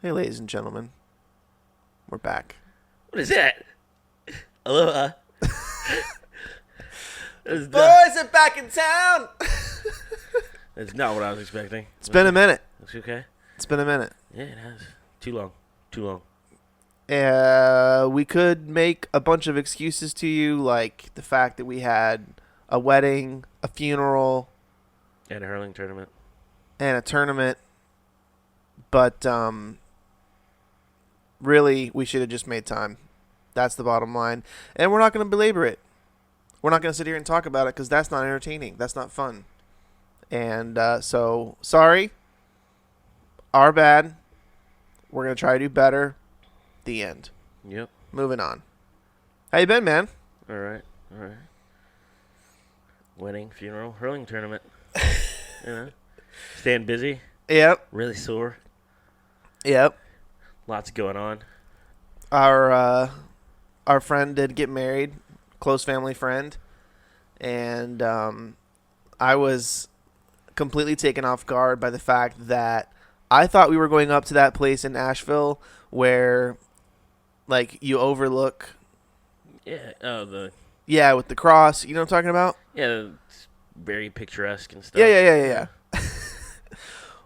Hey, ladies and gentlemen, we're back. What is that? Aloha. Boys are back in town. That's not what I was expecting. It's been a minute. Looks okay. It's been a minute. Yeah, it has. Too long. Too long. We could make a bunch of excuses to you, like the fact that we had a wedding, a funeral, And a hurling tournament. and a tournament. But really, we should have just made time. That's the bottom line. And we're not going to belabor it. We're not going to sit here and talk about it because that's not entertaining. That's not fun. And so, sorry. Our bad. We're going to try to do better. The end. Yep. Moving on. How you been, man? All right. Wedding, funeral, hurling tournament. Staying busy. Yep. Really sore. Yep. Lots going on. Our friend did get married. Close family friend. And I was completely taken off guard by the fact that I thought we were going up to that place in Asheville where, like, you overlook. Yeah. Oh, Yeah, with the cross. You know what I'm talking about? Yeah, it's very picturesque and stuff. Yeah.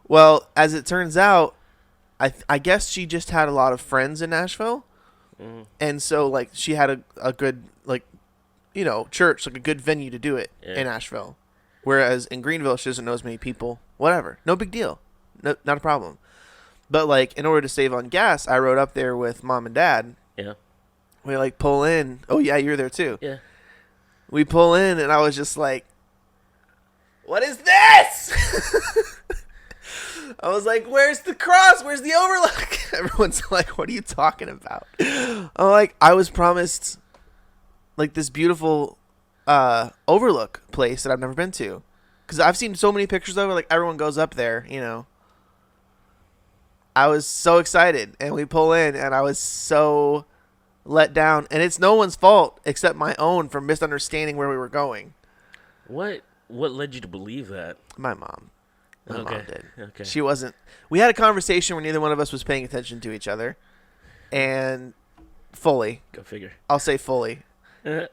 Well, as it turns out, I guess she just had a lot of friends in Nashville. Mm-hmm. And so, like, she had a good, like, church, like a good venue to do it in Asheville. Whereas in Greenville, she doesn't know as many people. Whatever. No big deal. No, not a problem. But, like, in order to save on gas, I rode up there with Mom and Dad. Yeah. We, like, pull in. Oh, yeah, you're there, too. Yeah. We pull in, and I was just like, what is this? I was like, where's the cross? Where's the overlook? Everyone's like, what are you talking about? I'm like, I was promised, like, this beautiful overlook place that I've never been to. Because I've seen so many pictures of it. Like, everyone goes up there, I was so excited. And we pull in, and I was so let down. And it's no one's fault except my own for misunderstanding where we were going. What led you to believe that? My mom. My mom did. Okay. She wasn't. We had a conversation where neither one of us was paying attention to each other. And fully. Go figure. I'll say fully. It's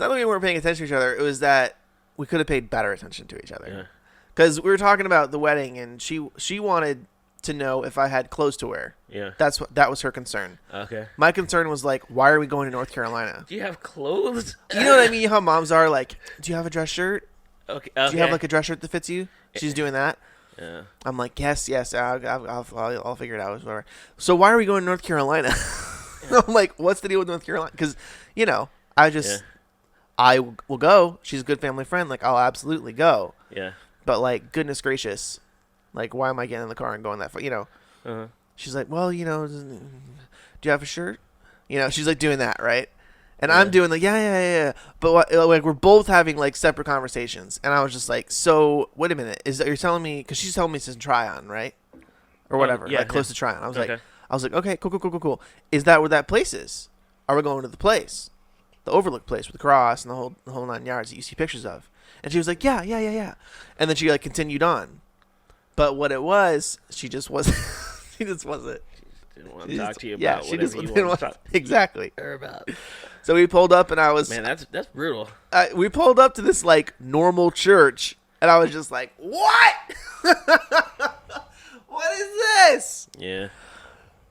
not that we weren't paying attention to each other. It was that we could have paid better attention to each other. Because we were talking about the wedding, and she wanted to know if I had clothes to wear. Yeah. That was her concern. Okay. My concern was, like, why are we going to North Carolina? Do you have clothes? You know what I mean? How moms are like, do you have a dress shirt? Okay. Do you have, like, a dress shirt that fits you? She's doing that. Yeah. I'm like, yes, I'll figure it out. Whatever. So why are we going to North Carolina? I'm like, what's the deal with North Carolina? Because, I will go. She's a good family friend. Like, I'll absolutely go. Yeah. But, like, goodness gracious, like, why am I getting in the car and going that far? Uh-huh. She's like, well, do you have a shirt? She's like doing that, right? And I'm doing like, yeah. But like, we're both having like separate conversations, and I was just like, so wait a minute, you're telling me? Because she's telling me it's in try on, right? Or whatever, like close to try on. I was like, okay, cool. Is that where that place is? Are we going to the place, the overlook place with the cross and the whole 9 yards that you see pictures of? And she was like, yeah. And then she like continued on, but what it was, she just wasn't. She just wasn't. She didn't want to talk to you about whatever you want to talk exactly to her about. So we pulled up, and I was... Man, that's brutal. We pulled up to this, like, normal church, and I was just like, what? What is this? Yeah.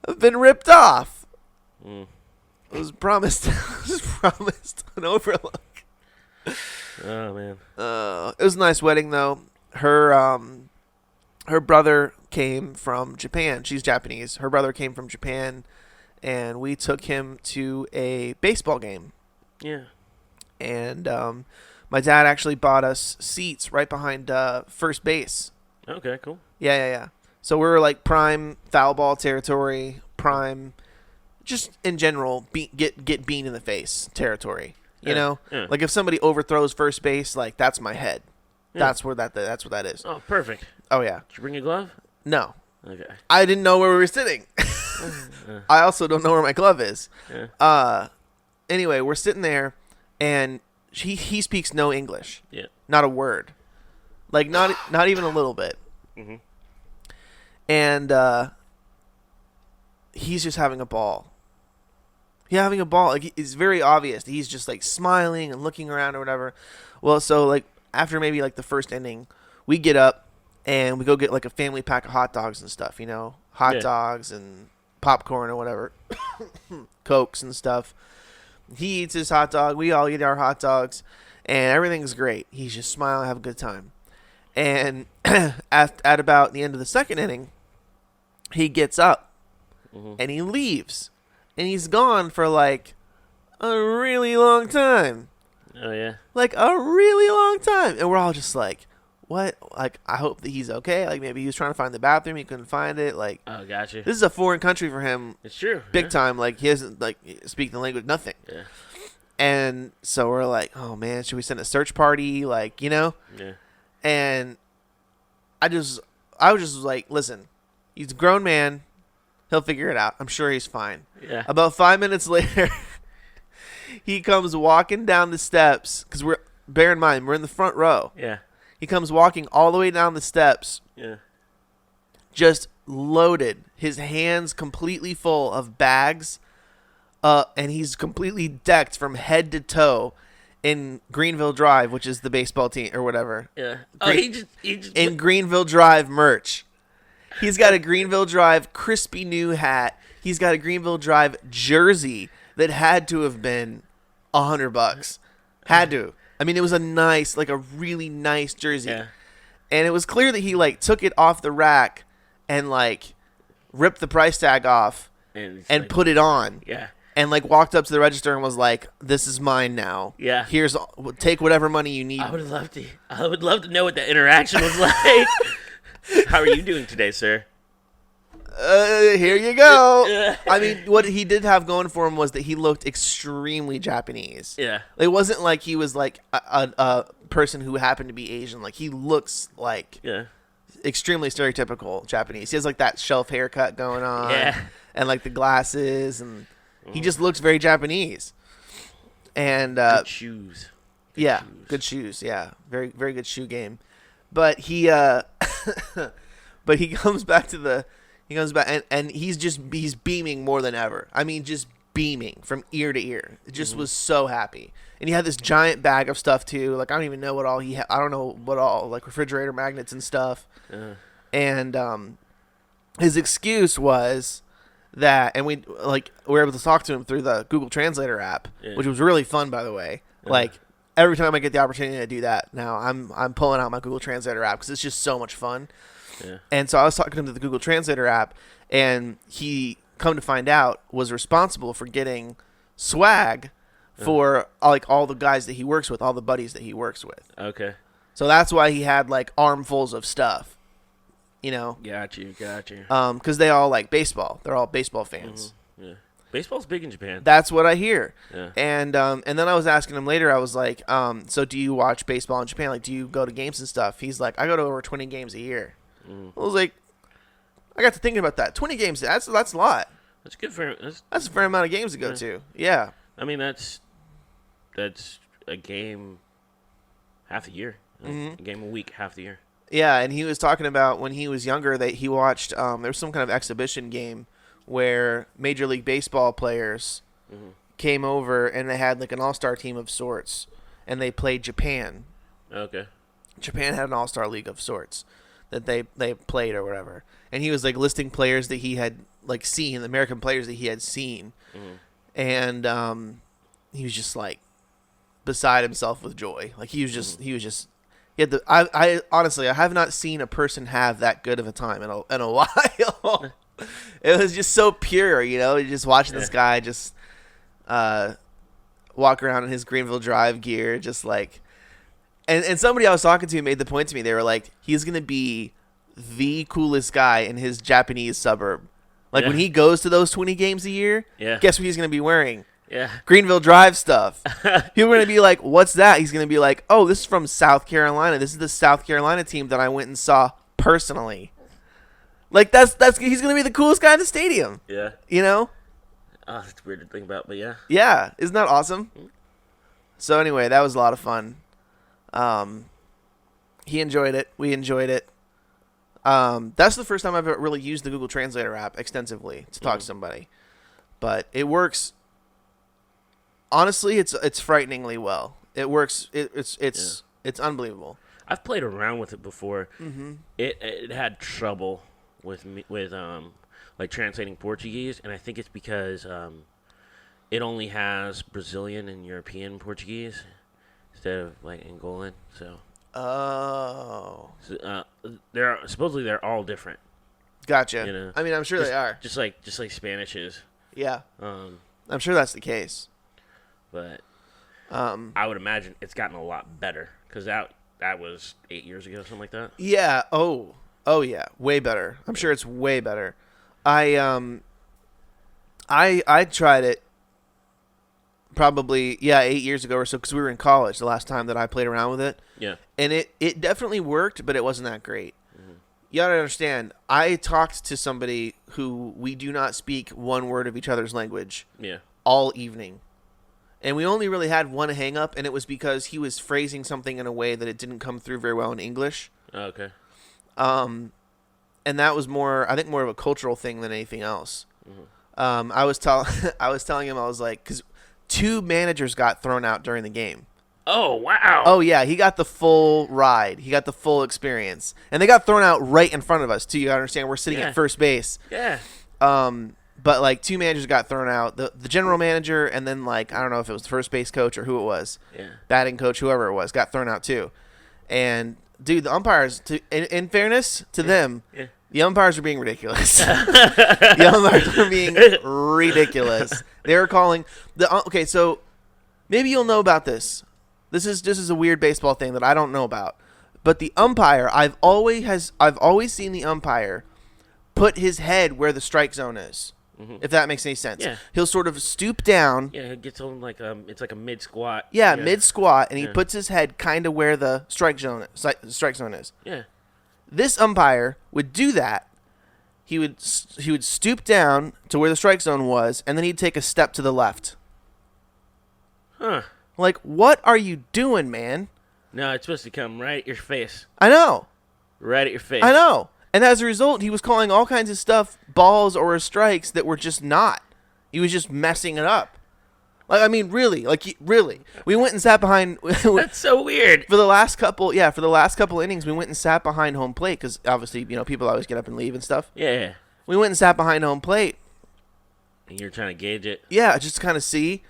I've been ripped off. Mm. I was promised an overlook. Oh, man. It was a nice wedding, though. Her brother came from Japan. She's Japanese. Her brother came from Japan, and we took him to a baseball game. Yeah. And my dad actually bought us seats right behind first base. Okay, cool. Yeah. So we were like prime foul ball territory, prime, just in general, get bean in the face territory. You know, like if somebody overthrows first base, like that's my head. Yeah. That's where that is. Oh, perfect. Oh yeah. Did you bring a glove? No. Okay. I didn't know where we were sitting. I also don't know where my glove is. Yeah. Anyway, we're sitting there, and he speaks no English. Yeah. Not a word. Like not even a little bit. Mm-hmm. And he's just having a ball. He's having a ball. Like, it's very obvious. He's just like smiling and looking around or whatever. Well, so like after maybe like the first inning, we get up and we go get like a family pack of hot dogs and stuff, you know, hot dogs and popcorn or whatever, Cokes and stuff. He eats his hot dog. We all eat our hot dogs, and everything's great. He's just smiling, have a good time. And at about the end of the second inning, he gets up and he leaves. And he's gone for like a really long time. Oh, yeah. Like a really long time. And we're all just like, what? Like, I hope that he's okay. Like, maybe he was trying to find the bathroom. He couldn't find it. Like, oh, gotcha. This is a foreign country for him. It's true. Big time. Like, he doesn't like speak the language, nothing. Yeah. And so we're like, oh, man, should we send a search party? Like, you know? Yeah. And I was just like, listen, he's a grown man. He'll figure it out. I'm sure he's fine. Yeah. About 5 minutes later, he comes walking down the steps. Because bear in mind, we're in the front row. Yeah. He comes walking all the way down the steps. Yeah. Just loaded. His hands completely full of bags. And he's completely decked from head to toe in Greenville Drive, which is the baseball team or whatever. Yeah. Oh, he just in Greenville Drive merch. He's got a Greenville Drive crispy new hat. He's got a Greenville Drive jersey that had to have been $100. Had to. I mean, it was a really nice jersey. Yeah. And it was clear that he like took it off the rack and like ripped the price tag off and like, put it on. Yeah. And like walked up to the register and was like, "This is mine now. Yeah. Take whatever money you need." I would love to know what that interaction was like. How are you doing today, sir? Here you go. I mean, what he did have going for him was that he looked extremely Japanese. Yeah. It wasn't like he was like a person who happened to be Asian. Like, he looks like extremely stereotypical Japanese. He has like that shelf haircut going on. Yeah. And like the glasses, and he just looks very Japanese. And good shoes. Good shoes. Yeah. Very, very good shoe game. But he comes back and he's beaming more than ever. I mean, just beaming from ear to ear. It just was so happy. And he had this giant bag of stuff too. Like, I don't even know what all he had. I don't know what all, like refrigerator magnets and stuff. And his excuse was that, and we were able to talk to him through the Google Translator app, which was really fun, by the way. Like, every time I get the opportunity to do that now, I'm pulling out my Google Translator app because it's just so much fun. Yeah. And so I was talking to him to the Google Translator app, and he, come to find out, was responsible for getting swag for like all the guys that he works with, all the buddies that he works with. Okay. So that's why he had like armfuls of stuff, you know. Got you. Because they all like baseball. They're all baseball fans. Yeah. Baseball's big in Japan. That's what I hear. Yeah. And then I was asking him later, I was like, so do you watch baseball in Japan? Like, do you go to games and stuff? He's like, I go to over 20 games a year. I was like, I got to thinking about that. 20 games, that's a lot. That's good for that's a fair amount of games to go to. Yeah. I mean, that's a game half the year. A game a week half the year. Yeah, and he was talking about when he was younger that he watched there was some kind of exhibition game where Major League Baseball players came over and they had like an all-star team of sorts, and they played Japan. Okay. Japan had an all-star league of sorts that they played or whatever. And he was like listing players that he had like seen, American players that he had seen. And he was just like beside himself with joy. Like he had the I honestly, I have not seen a person have that good of a time in a while. It was just so pure, you know, just watching this guy just walk around in his Greenville Drive gear, just like, and somebody I was talking to made the point to me. They were like, he's going to be the coolest guy in his Japanese suburb. Like when he goes to those 20 games a year, guess what he's going to be wearing? Yeah. Greenville Drive stuff. People are going to be like, what's that? He's going to be like, oh, this is from South Carolina. This is the South Carolina team that I went and saw personally. Like, that's he's going to be the coolest guy in the stadium. Yeah. You know? Oh, that's weird to think about, but yeah. Yeah. Isn't that awesome? So anyway, that was a lot of fun. He enjoyed it. We enjoyed it. That's the first time I've ever really used the Google Translator app extensively to talk to somebody. But it works. Honestly, it's frighteningly well. It works. It's unbelievable. I've played around with it before. Mm-hmm. It had trouble with me with like translating Portuguese, and I think it's because it only has Brazilian and European Portuguese instead of like Angolan. So supposedly they're all different. Gotcha. You know? I mean, I'm sure they are. Just like Spanish is. Yeah. I'm sure that's the case. But I would imagine it's gotten a lot better because that was 8 years ago, something like that. Yeah. Oh yeah. Way better. I'm sure it's way better. I tried it probably 8 years ago or so because we were in college the last time that I played around with it. Yeah. And it definitely worked, but it wasn't that great. Mm-hmm. You gotta understand, I talked to somebody who we do not speak one word of each other's language all evening. And we only really had one hang up, and it was because he was phrasing something in a way that it didn't come through very well in English. Oh, okay. And that was more of a cultural thing than anything else. Mm-hmm. I was telling him, I was like, because 2 managers got thrown out during the game. Oh, wow. Oh, yeah. He got the full ride. He got the full experience. And they got thrown out right in front of us, too. You gotta understand, we're sitting at first base. Yeah. But, like, 2 managers got thrown out. The general manager and then, like, I don't know if it was the first base coach or who it was. Yeah. Batting coach, whoever it was, got thrown out, too. And, dude, the umpires, in fairness to them, the umpires were being ridiculous. The umpires were being ridiculous. They were calling okay, so maybe you'll know about this. This is a weird baseball thing that I don't know about. But the umpire, I've always seen the umpire put his head where the strike zone is. Mm-hmm. If that makes any sense. Yeah. He'll sort of stoop down. Yeah, it gets on like it's like a mid squat. Yeah, mid squat, and he puts his head kind of where the strike zone is. Yeah. This umpire would do that. He would stoop down to where the strike zone was, and then he'd take a step to the left. Huh. Like, what are you doing, man? No, it's supposed to come right at your face. I know. Right at your face. I know. And as a result, he was calling all kinds of stuff balls or strikes that were just not. He was just messing it up. Like, I mean, really. Really. We went and sat behind. That's so weird. For the last couple innings, we went and sat behind home plate because obviously, people always get up and leave and stuff. Yeah. We went and sat behind home plate. And you're trying to gauge it. Yeah, just to kind of see.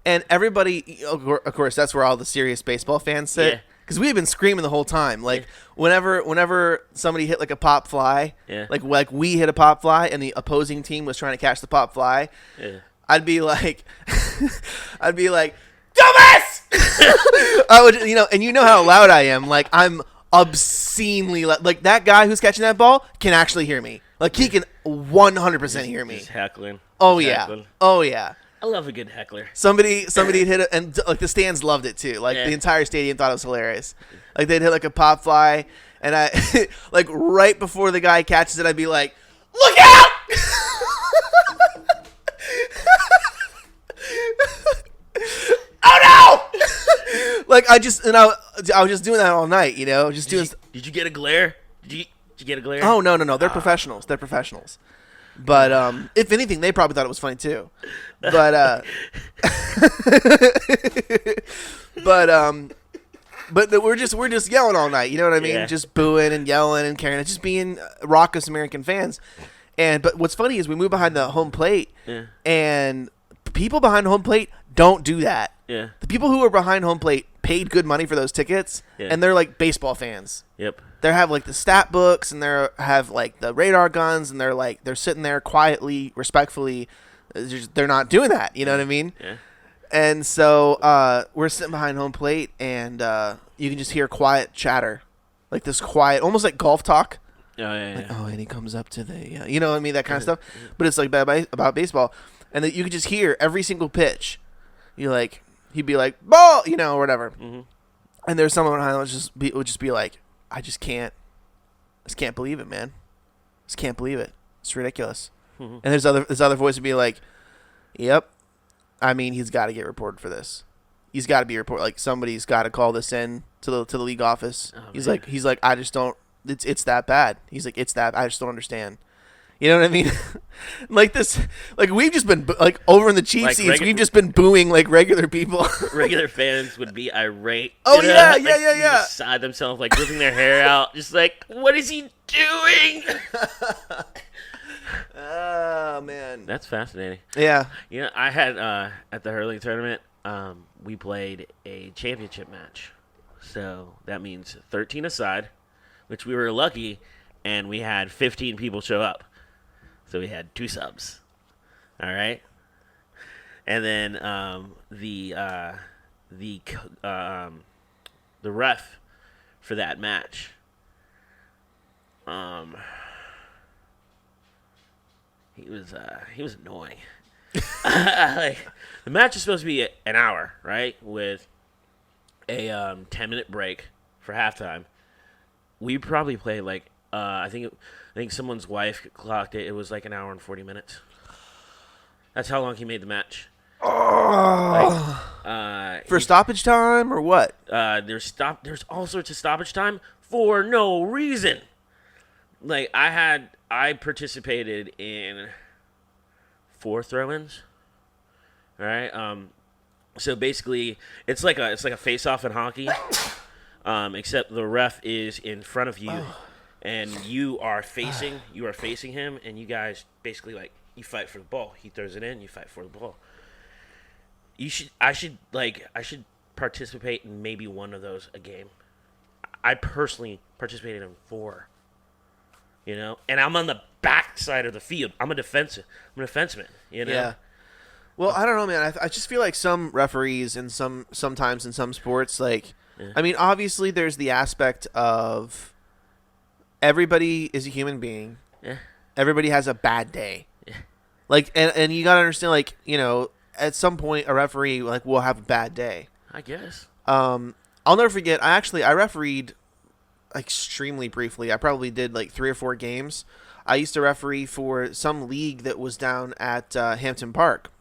And everybody, of course, that's where all the serious baseball fans sit. Yeah. Because we had been screaming the whole time. Like, whenever somebody hit, like, a pop fly, like we hit a pop fly and the opposing team was trying to catch the pop fly, I'd be like, dumbass! I would, and you know how loud I am. Like, I'm obscenely loud. Like, that guy who's catching that ball can actually hear me. Like, he can 100% hear me. Just heckling. Oh, yeah. Heckling. Oh, yeah. I love a good heckler. Somebody hit it, and like the stands loved it too. Like the entire stadium thought it was hilarious. Like they'd hit like a pop fly, and I like right before the guy catches it, I'd be like, "Look out!" Oh no! Like I was just doing that all night, just doing. Did you get a glare? Did you get a glare? Oh no! They're professionals. They're professionals. But if anything, they probably thought it was funny too. But but we're just yelling all night. You know what I mean? Yeah. Just booing and yelling and carrying it, just being raucous American fans. But what's funny is we move behind the home plate, and people behind home plate don't do that. Yeah. The people who are behind home plate paid good money for those tickets, and they're like baseball fans. Yep. They have like the stat books, and they have like the radar guns, and they're sitting there quietly, respectfully. They're not doing that. You know what I mean? Yeah. And so we're sitting behind home plate, and you can just hear quiet chatter, like this quiet, almost like golf talk. Oh yeah. Like, and he comes up to the, you know what I mean, that kind of stuff. But it's like about baseball, and you could just hear every single pitch. He'd be like, ball, or whatever. Mm-hmm. And there's someone behind would just be like, I just can't believe it, man. Just can't believe it. It's ridiculous. Mm-hmm. And this other voice would be like, yep. I mean, he's got to get reported for this. He's got to be reported. Like somebody's got to call this in to the league office. Oh, he's like, I just don't it's that bad. He's like, it's that. I just don't understand. You know what I mean? Like this, like we've just been like over in the cheap Like seats. We've just been booing like regular people. Regular fans would be irate. Oh, yeah, like, yeah. beside themselves, like ripping their hair out, just like, what is he doing? Oh man, That's fascinating. yeah. You know, I had at the hurling tournament, we played a championship match, so that means 13 aside, which we were lucky, and we had 15 people show up. So we had 2 subs. All right. And then the ref for that match, he was annoying. Like, the match is supposed to be an hour, right? With a 10-minute break for halftime. We probably played like I think someone's wife clocked it. It was like an hour and 40 minutes. That's how long he made the match. For stoppage time or what? There's all sorts of stoppage time for no reason. Like I participated in 4 throw-ins. All right. So basically, it's like a face-off in hockey, except the ref is in front of you. And you are facing him, and you guys basically like you fight for the ball. He throws it in, you fight for the ball. I should participate in maybe one of those a game. I personally participated in 4. You know, and I'm on the back side of the field. I'm a defenseman. You know. Yeah. Well, I don't know, man. I just feel like some referees and sometimes in some sports, like, I mean, obviously there's the aspect of everybody is a human being. Yeah. Everybody has a bad day. Yeah. Like, and you gotta understand, like, you know, at some point a referee like will have a bad day. I guess. I'll never forget. I refereed extremely briefly. I probably did like 3 or 4 games. I used to referee for some league that was down at Hampton Park.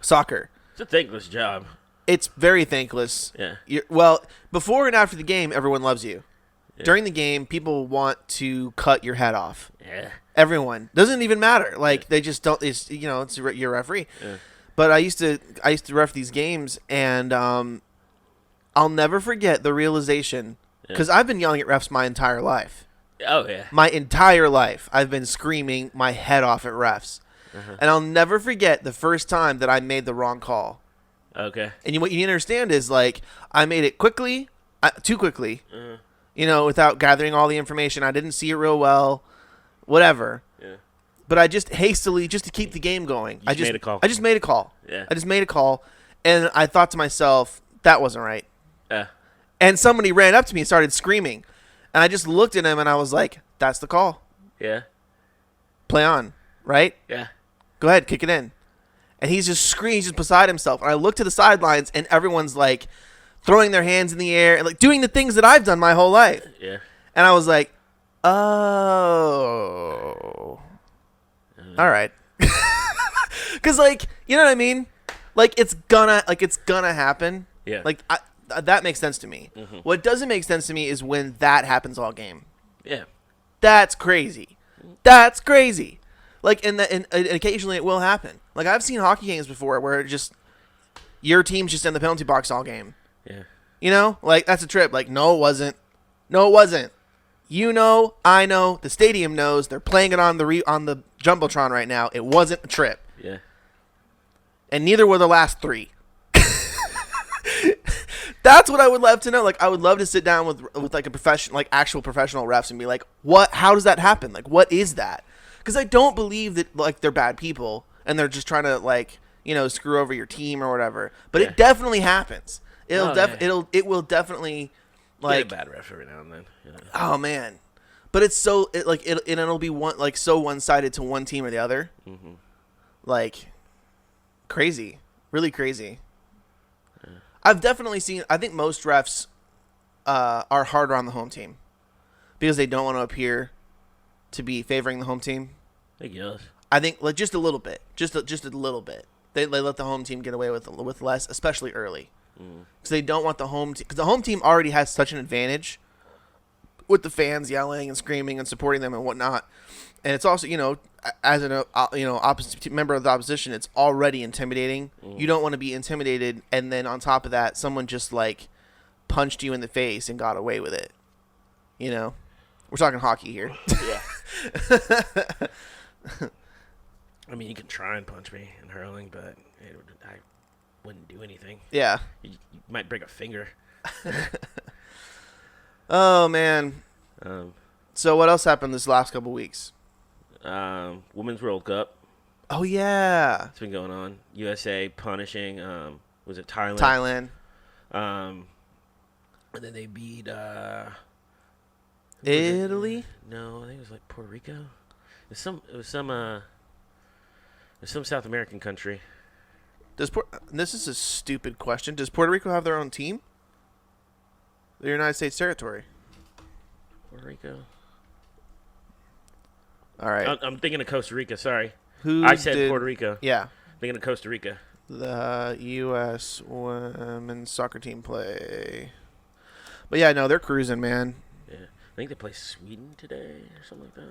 Soccer. It's a thankless job. It's very thankless. Yeah. Well, before and after the game, everyone loves you. Yeah. During the game, people want to cut your head off. Yeah. Everyone. Doesn't even matter. Like, they just don't. It's, you know, it's your referee. Yeah. But I used to ref these games, and I'll never forget the realization, because I've been yelling at refs my entire life. Oh yeah. My entire life, I've been screaming my head off at refs. And I'll never forget the first time that I made the wrong call. Okay. And what you need to understand is, like, I made it quickly, too quickly, you know, without gathering all the information. I didn't see it real well, whatever. Yeah. But I just hastily, just to keep the game going, I just made a call. I just made a call. Yeah. I just made a call, and I thought to myself, that wasn't right. Yeah. And somebody ran up to me and started screaming. And I just looked at him, and I was like, that's the call. Yeah. Play on, right? Yeah. Go ahead, kick it in. And he's just screaming, he's just beside himself. And I look to the sidelines, and everyone's like throwing their hands in the air and like doing the things that I've done my whole life. Yeah. And I was like, oh, all right. Because, like, you know what I mean? Like, it's gonna happen. Yeah. Like, that makes sense to me. What doesn't make sense to me is when that happens all game. Yeah. That's crazy. That's crazy. Like, and occasionally it will happen. Like, I've seen hockey games before where it just your team's just in the penalty box all game. Yeah. You know, like, that's a trip. Like, no, it wasn't. No, it wasn't. You know, I know, the stadium knows. They're playing it on the jumbotron right now. It wasn't a trip. Yeah. And neither were the last 3. That's what I would love to know. Like, I would love to sit down with like a professional, like actual professional refs and be like, what? How does that happen? Like, what is that? Because I don't believe that, like, they're bad people and they're just trying to, like, you know, screw over your team or whatever. But it definitely happens. It will definitely, like, get a bad ref every now and then. You know? Oh man, but it's so it'll be so one-sided to one team or the other. Like, crazy, really crazy. I've definitely seen. I think most refs are harder on the home team because they don't want to appear to be favoring the home team. I guess. I think, like, just a little bit, just a little bit. They let the home team get away with less, especially early, because they don't want the home team. Because the home team already has such an advantage with the fans yelling and screaming and supporting them and whatnot. And it's also, as an opposite member of the opposition, it's already intimidating. You don't want to be intimidated, and then on top of that, someone just like punched you in the face and got away with it. We're talking hockey here. Yeah. I mean, you can try and punch me in hurling, but I wouldn't do anything. Yeah. You might break a finger. Oh man. So what else happened this last couple weeks? Women's World Cup. Oh yeah. It's been going on. USA punishing. Was it Thailand? Thailand. And then they beat. Italy? No, I think it was like Puerto Rico. It was some South American country. This is a stupid question. Does Puerto Rico have their own team? The United States territory. Puerto Rico. All right. I'm thinking of Costa Rica. Sorry, I said Puerto Rico. Yeah. Thinking of Costa Rica. The U.S. women's soccer team play. But yeah, no, they're cruising, man. Yeah, I think they play Sweden today or something like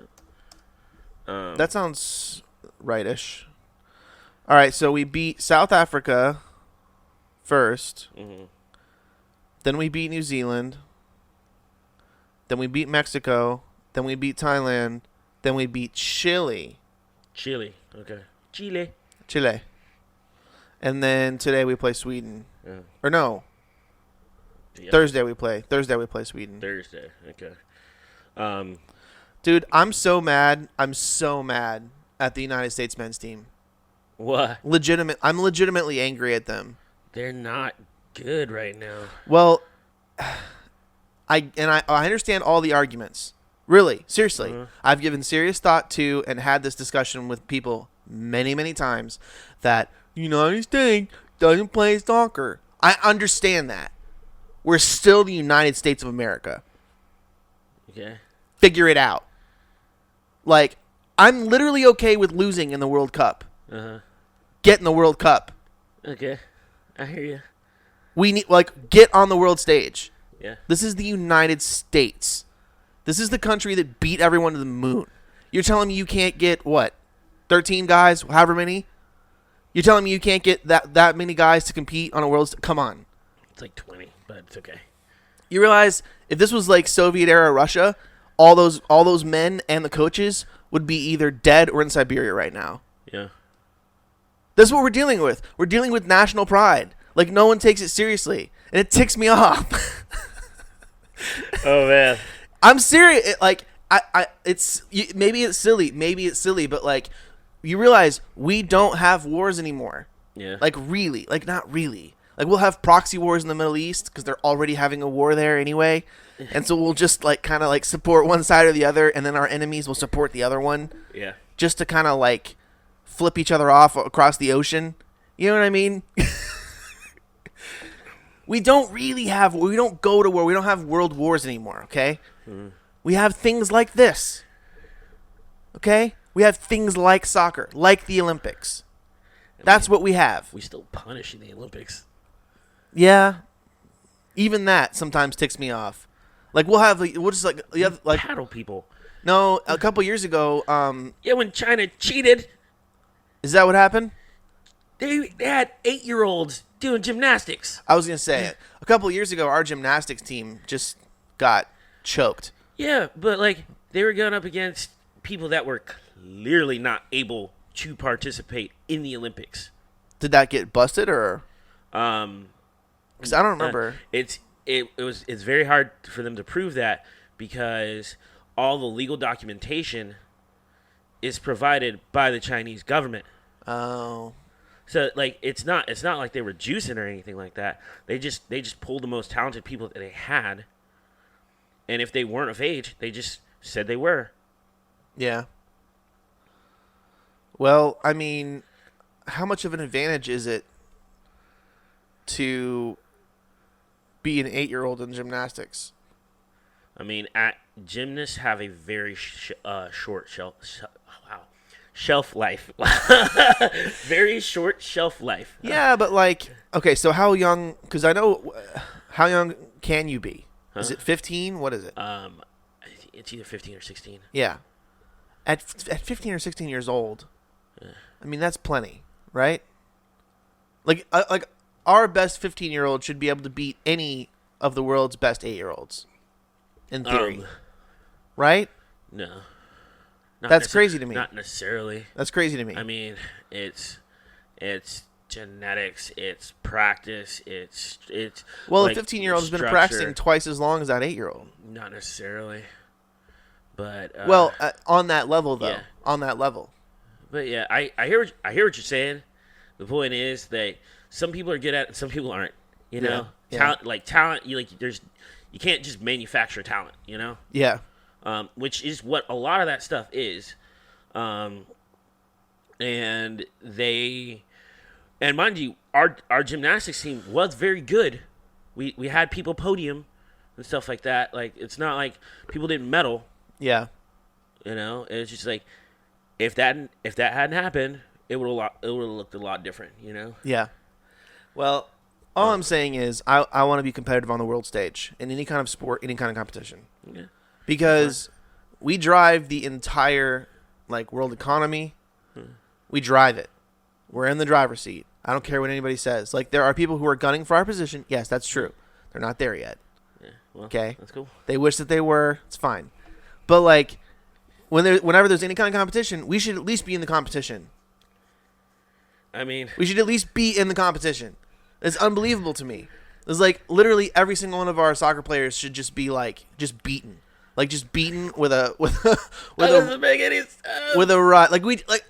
that. That sounds rightish. All right, so we beat South Africa first. Mm-hmm. Then we beat New Zealand. Then we beat Mexico. Then we beat Thailand. Then we beat Chile. Okay. Chile. And then today we play Sweden. Yeah. Or no. Yeah. Thursday we play Sweden. Thursday. Okay. Dude, I'm so mad. I'm so mad at the United States men's team. What? I'm legitimately angry at them. They're not good right now. Well, I understand all the arguments. Really, seriously. I've given serious thought to and had this discussion with people many, many times that United States doesn't play soccer. I understand that. We're still the United States of America. Okay. Figure it out. Like, I'm literally okay with losing in the World Cup. Uh-huh. Get in the World Cup. Okay. I hear you. We need, get on the world stage. Yeah. This is the United States. This is the country that beat everyone to the moon. You're telling me you can't get, 13 guys, however many? You're telling me you can't get that many guys to compete on a world stage? Come on. It's like 20, but it's okay. You realize if this was like Soviet-era Russia, all those men and the coaches would be either dead or in Siberia right now. Yeah. That's what we're dealing with. We're dealing with national pride. Like, no one takes it seriously. And it ticks me off. Oh, man. I'm serious. Maybe it's silly, but you realize we don't have wars anymore. Yeah. Really, not really. We'll have proxy wars in the Middle East because they're already having a war there anyway, and so we'll just kind of support one side or the other, and then our enemies will support the other one. Yeah. Just to kind of flip each other off across the ocean. You know what I mean? We don't go to war. We don't have world wars anymore, okay? Mm-hmm. We have things like this, okay? We have things like soccer, like the Olympics. That's what we have. We still punish in the Olympics. Yeah. Even that sometimes ticks me off. We'll just paddle people. No, a couple years ago, Yeah, when China cheated. Is that what happened? They had 8-year-olds doing gymnastics. I was going to say, a couple years ago, our gymnastics team just got choked. Yeah, but they were going up against people that were clearly not able to participate in the Olympics. Did that get busted or? Because I don't remember. It's very hard for them to prove that because all the legal documentation is provided by the Chinese government. Oh. So it's not like they were juicing or anything like that. They just pulled the most talented people that they had, and if they weren't of age, they just said they were. Yeah. Well, I mean, how much of an advantage is it to be an 8-year-old in gymnastics? I mean, gymnasts have a very short shelf life. Very short shelf life. Yeah, but okay, so how young? Because I know, how young can you be? Is it 15? What is it? it's either 15 or 16. Yeah. At 15 or 16 years old, I mean, that's plenty, right? Like our best 15-year-old should be able to beat any of the world's best 8-year-olds, in theory, right? No. That's crazy to me. Not necessarily. That's crazy to me. I mean, it's genetics, it's practice, it's well, like a 15-year-old has been structure. practicing twice as long as that 8-year-old. Not necessarily, but on that level though. Yeah. On that level. But yeah, I hear what you're saying. The point is that some people are good at it and some people aren't. You know, Yeah. talent. You can't just manufacture talent. You know. Yeah. Which is what a lot of that stuff is. And mind you, our gymnastics team was very good. We had people podium and stuff like that. Like, it's not like people didn't medal. Yeah. You know, it's just like if that hadn't happened, it would have looked a lot different. You know. Yeah. Well, all I'm saying is I want to be competitive on the world stage in any kind of sport, any kind of competition. Yeah. Because we drive the entire world economy. We drive it. We're in the driver's seat. I don't care what anybody says. Like, there are people who are gunning for our position. Yes, that's true. They're not there yet. Yeah. Well, okay. That's cool. They wish that they were. It's fine. But whenever there's any kind of competition, we should at least be in the competition. I mean, we should at least be in the competition. It's unbelievable to me. It's literally every single one of our soccer players should just be just beaten. Just beaten with a doesn't make any sense. With a rod.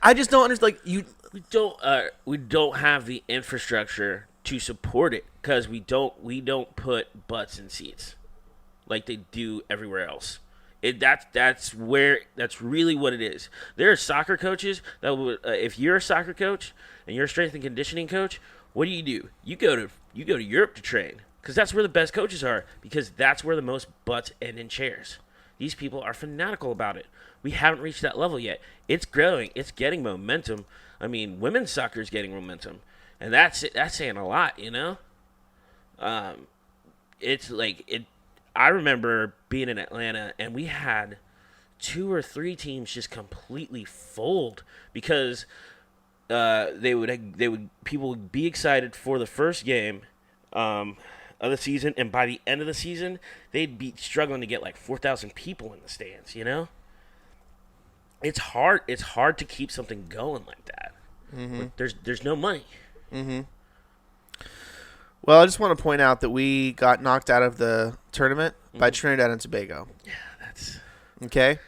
I just don't understand. We don't have the infrastructure to support it because we don't put butts in seats like they do everywhere else. That's really what it is. There are soccer coaches that would, if you're a soccer coach and you're a strength and conditioning coach, what do? You go to Europe to train because that's where the best coaches are because that's where the most butts end in chairs. These people are fanatical about it. We haven't reached that level yet. It's growing. It's getting momentum. I mean, women's soccer is getting momentum, and that's saying a lot, you know. It's like it. I remember being in Atlanta, and we had 2 or 3 teams just completely fold because people would be excited for the first game of the season, and by the end of the season, they'd be struggling to get 4,000 people in the stands. You know, it's hard. It's hard to keep something going like that. Mm-hmm. There's no money. Mm-hmm. Well, I just want to point out that we got knocked out of the tournament by Trinidad and Tobago. Yeah, that's okay.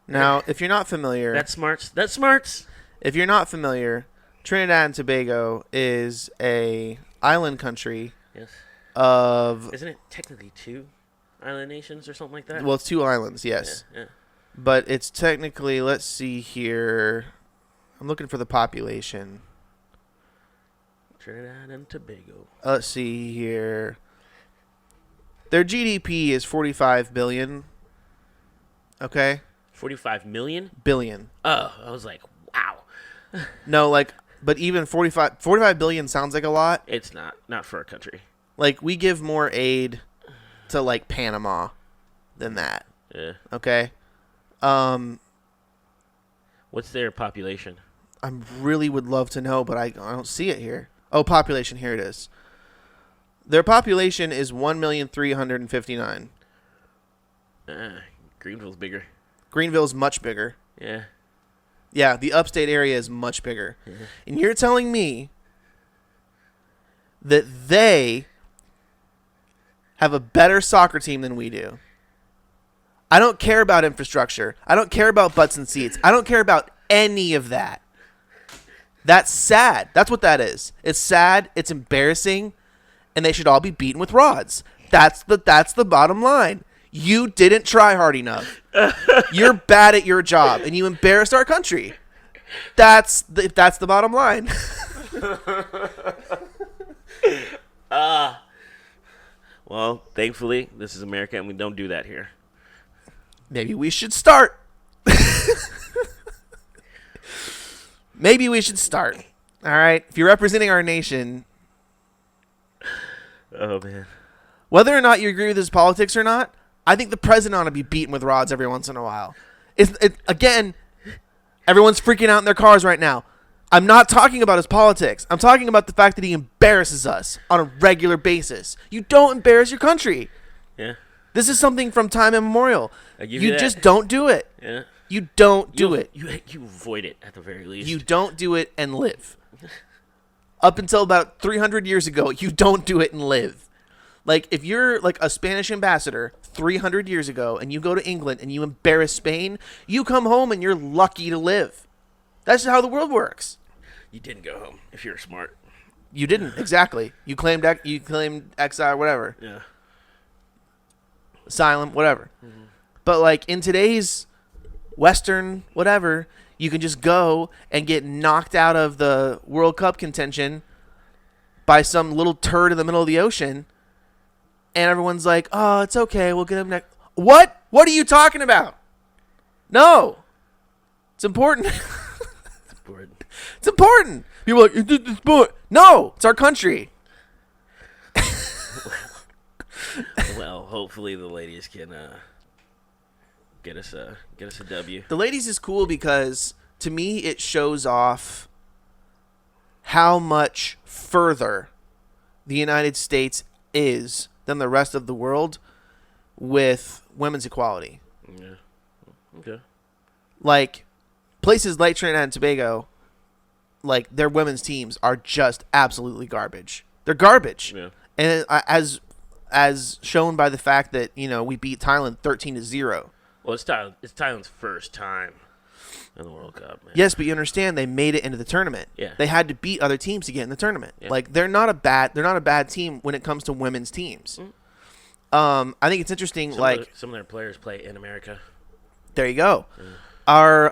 Now, if you're not familiar, that's smarts. If you're not familiar, Trinidad and Tobago is a island country. Yes. Isn't it technically 2 island nations or something like that? Well, it's 2 islands, yes. Yeah. But it's technically, let's see here. I'm looking for the population. Trinidad and Tobago. Let's see here. Their GDP is 45 billion. Okay? 45 million? Billion. Oh, I was like, wow. No, but even 45 billion sounds like a lot. It's not for a country. We give more aid to Panama than that. Yeah. Okay. What's their population? I really would love to know, but I don't see it here. Oh, population, here it is. Their population is 1,359,000. Greenville's bigger. Greenville's much bigger. Yeah. Yeah, the upstate area is much bigger. Mm-hmm. And you're telling me that they have a better soccer team than we do. I don't care about infrastructure. I don't care about butts and seats. I don't care about any of that. That's sad. That's what that is. It's sad. It's embarrassing. And they should all be beaten with rods. That's the bottom line. You didn't try hard enough. You're bad at your job, and you embarrassed our country. That's the bottom line. Well, thankfully, this is America, and we don't do that here. Maybe we should start. Maybe we should start. All right? If you're representing our nation. Oh, man. Whether or not you agree with his politics or not, I think the president ought to be beaten with rods every once in a while. Again, everyone's freaking out in their cars right now. I'm not talking about his politics. I'm talking about the fact that he embarrasses us on a regular basis. You don't embarrass your country. Yeah. This is something from time immemorial. You that. just don't do it. Yeah. You don't do it. You avoid it at the very least. You don't do it and live. Up until about 300 years ago, you don't do it and live. Like, if you're like a Spanish ambassador 300 years ago and you go to England and you embarrass Spain, you come home and you're lucky to live. That's how the world works. You didn't go home if you're smart. You didn't, exactly. You claimed exile, whatever. Yeah. Asylum, whatever. Mm-hmm. But like in today's Western, whatever, you can just go and get knocked out of the World Cup contention by some little turd in the middle of the ocean, and everyone's like, "Oh, it's okay. We'll get him next." What? What are you talking about? No, it's important. It's important. It's important. People are like, it's important. No, it's our country. Well, hopefully the ladies can get us a W. The ladies is cool because to me it shows off how much further the United States is than the rest of the world with women's equality. Yeah. Okay. Like places like Trinidad and Tobago, like their women's teams are just absolutely garbage. They're garbage. Yeah. And as shown by the fact that, you know, we beat Thailand 13-0. Well, it's Thailand's first time in the World Cup, man. Yes, but you understand they made it into the tournament. Yeah. They had to beat other teams to get in the tournament. Yeah. Like they're not a bad team when it comes to women's teams. I think it's interesting. Some of their players play in America. There you go. Or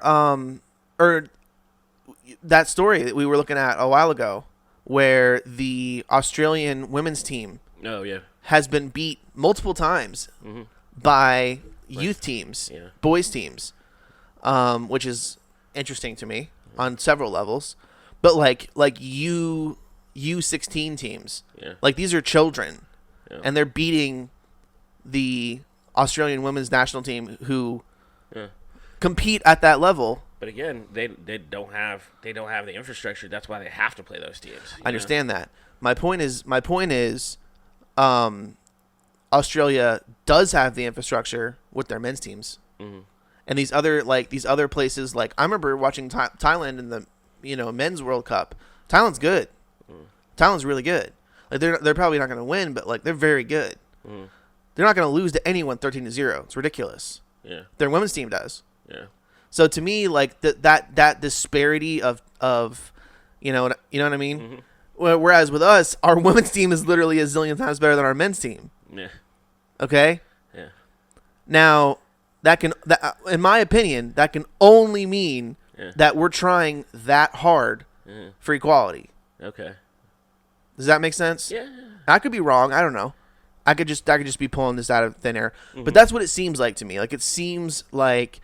that story that we were looking at a while ago, where the Australian women's team Oh yeah. has been beat multiple times by youth teams, boys teams, which is interesting to me on several levels. But like U16 teams, like these are children, and they're beating the Australian women's national team who compete at that level. But again, they don't have the infrastructure. That's why they have to play those teams. I understand that. My point is, Australia does have the infrastructure with their men's teams, and these other places. Like I remember watching Thailand in the men's World Cup. Thailand's good. Thailand's really good. Like they're probably not going to win, but like they're very good. They're not going to lose to anyone 13-0. It's ridiculous. Yeah. Their women's team does. Yeah. So to me, like that disparity of you know what I mean. Whereas with us, our women's team is literally a zillion times better than our men's team. Yeah. Okay. Yeah. Now that in my opinion, that can only mean that we're trying that hard for equality. Okay. Does that make sense? Yeah. I could be wrong. I don't know. I could just be pulling this out of thin air. But that's what it seems like to me. Like it seems like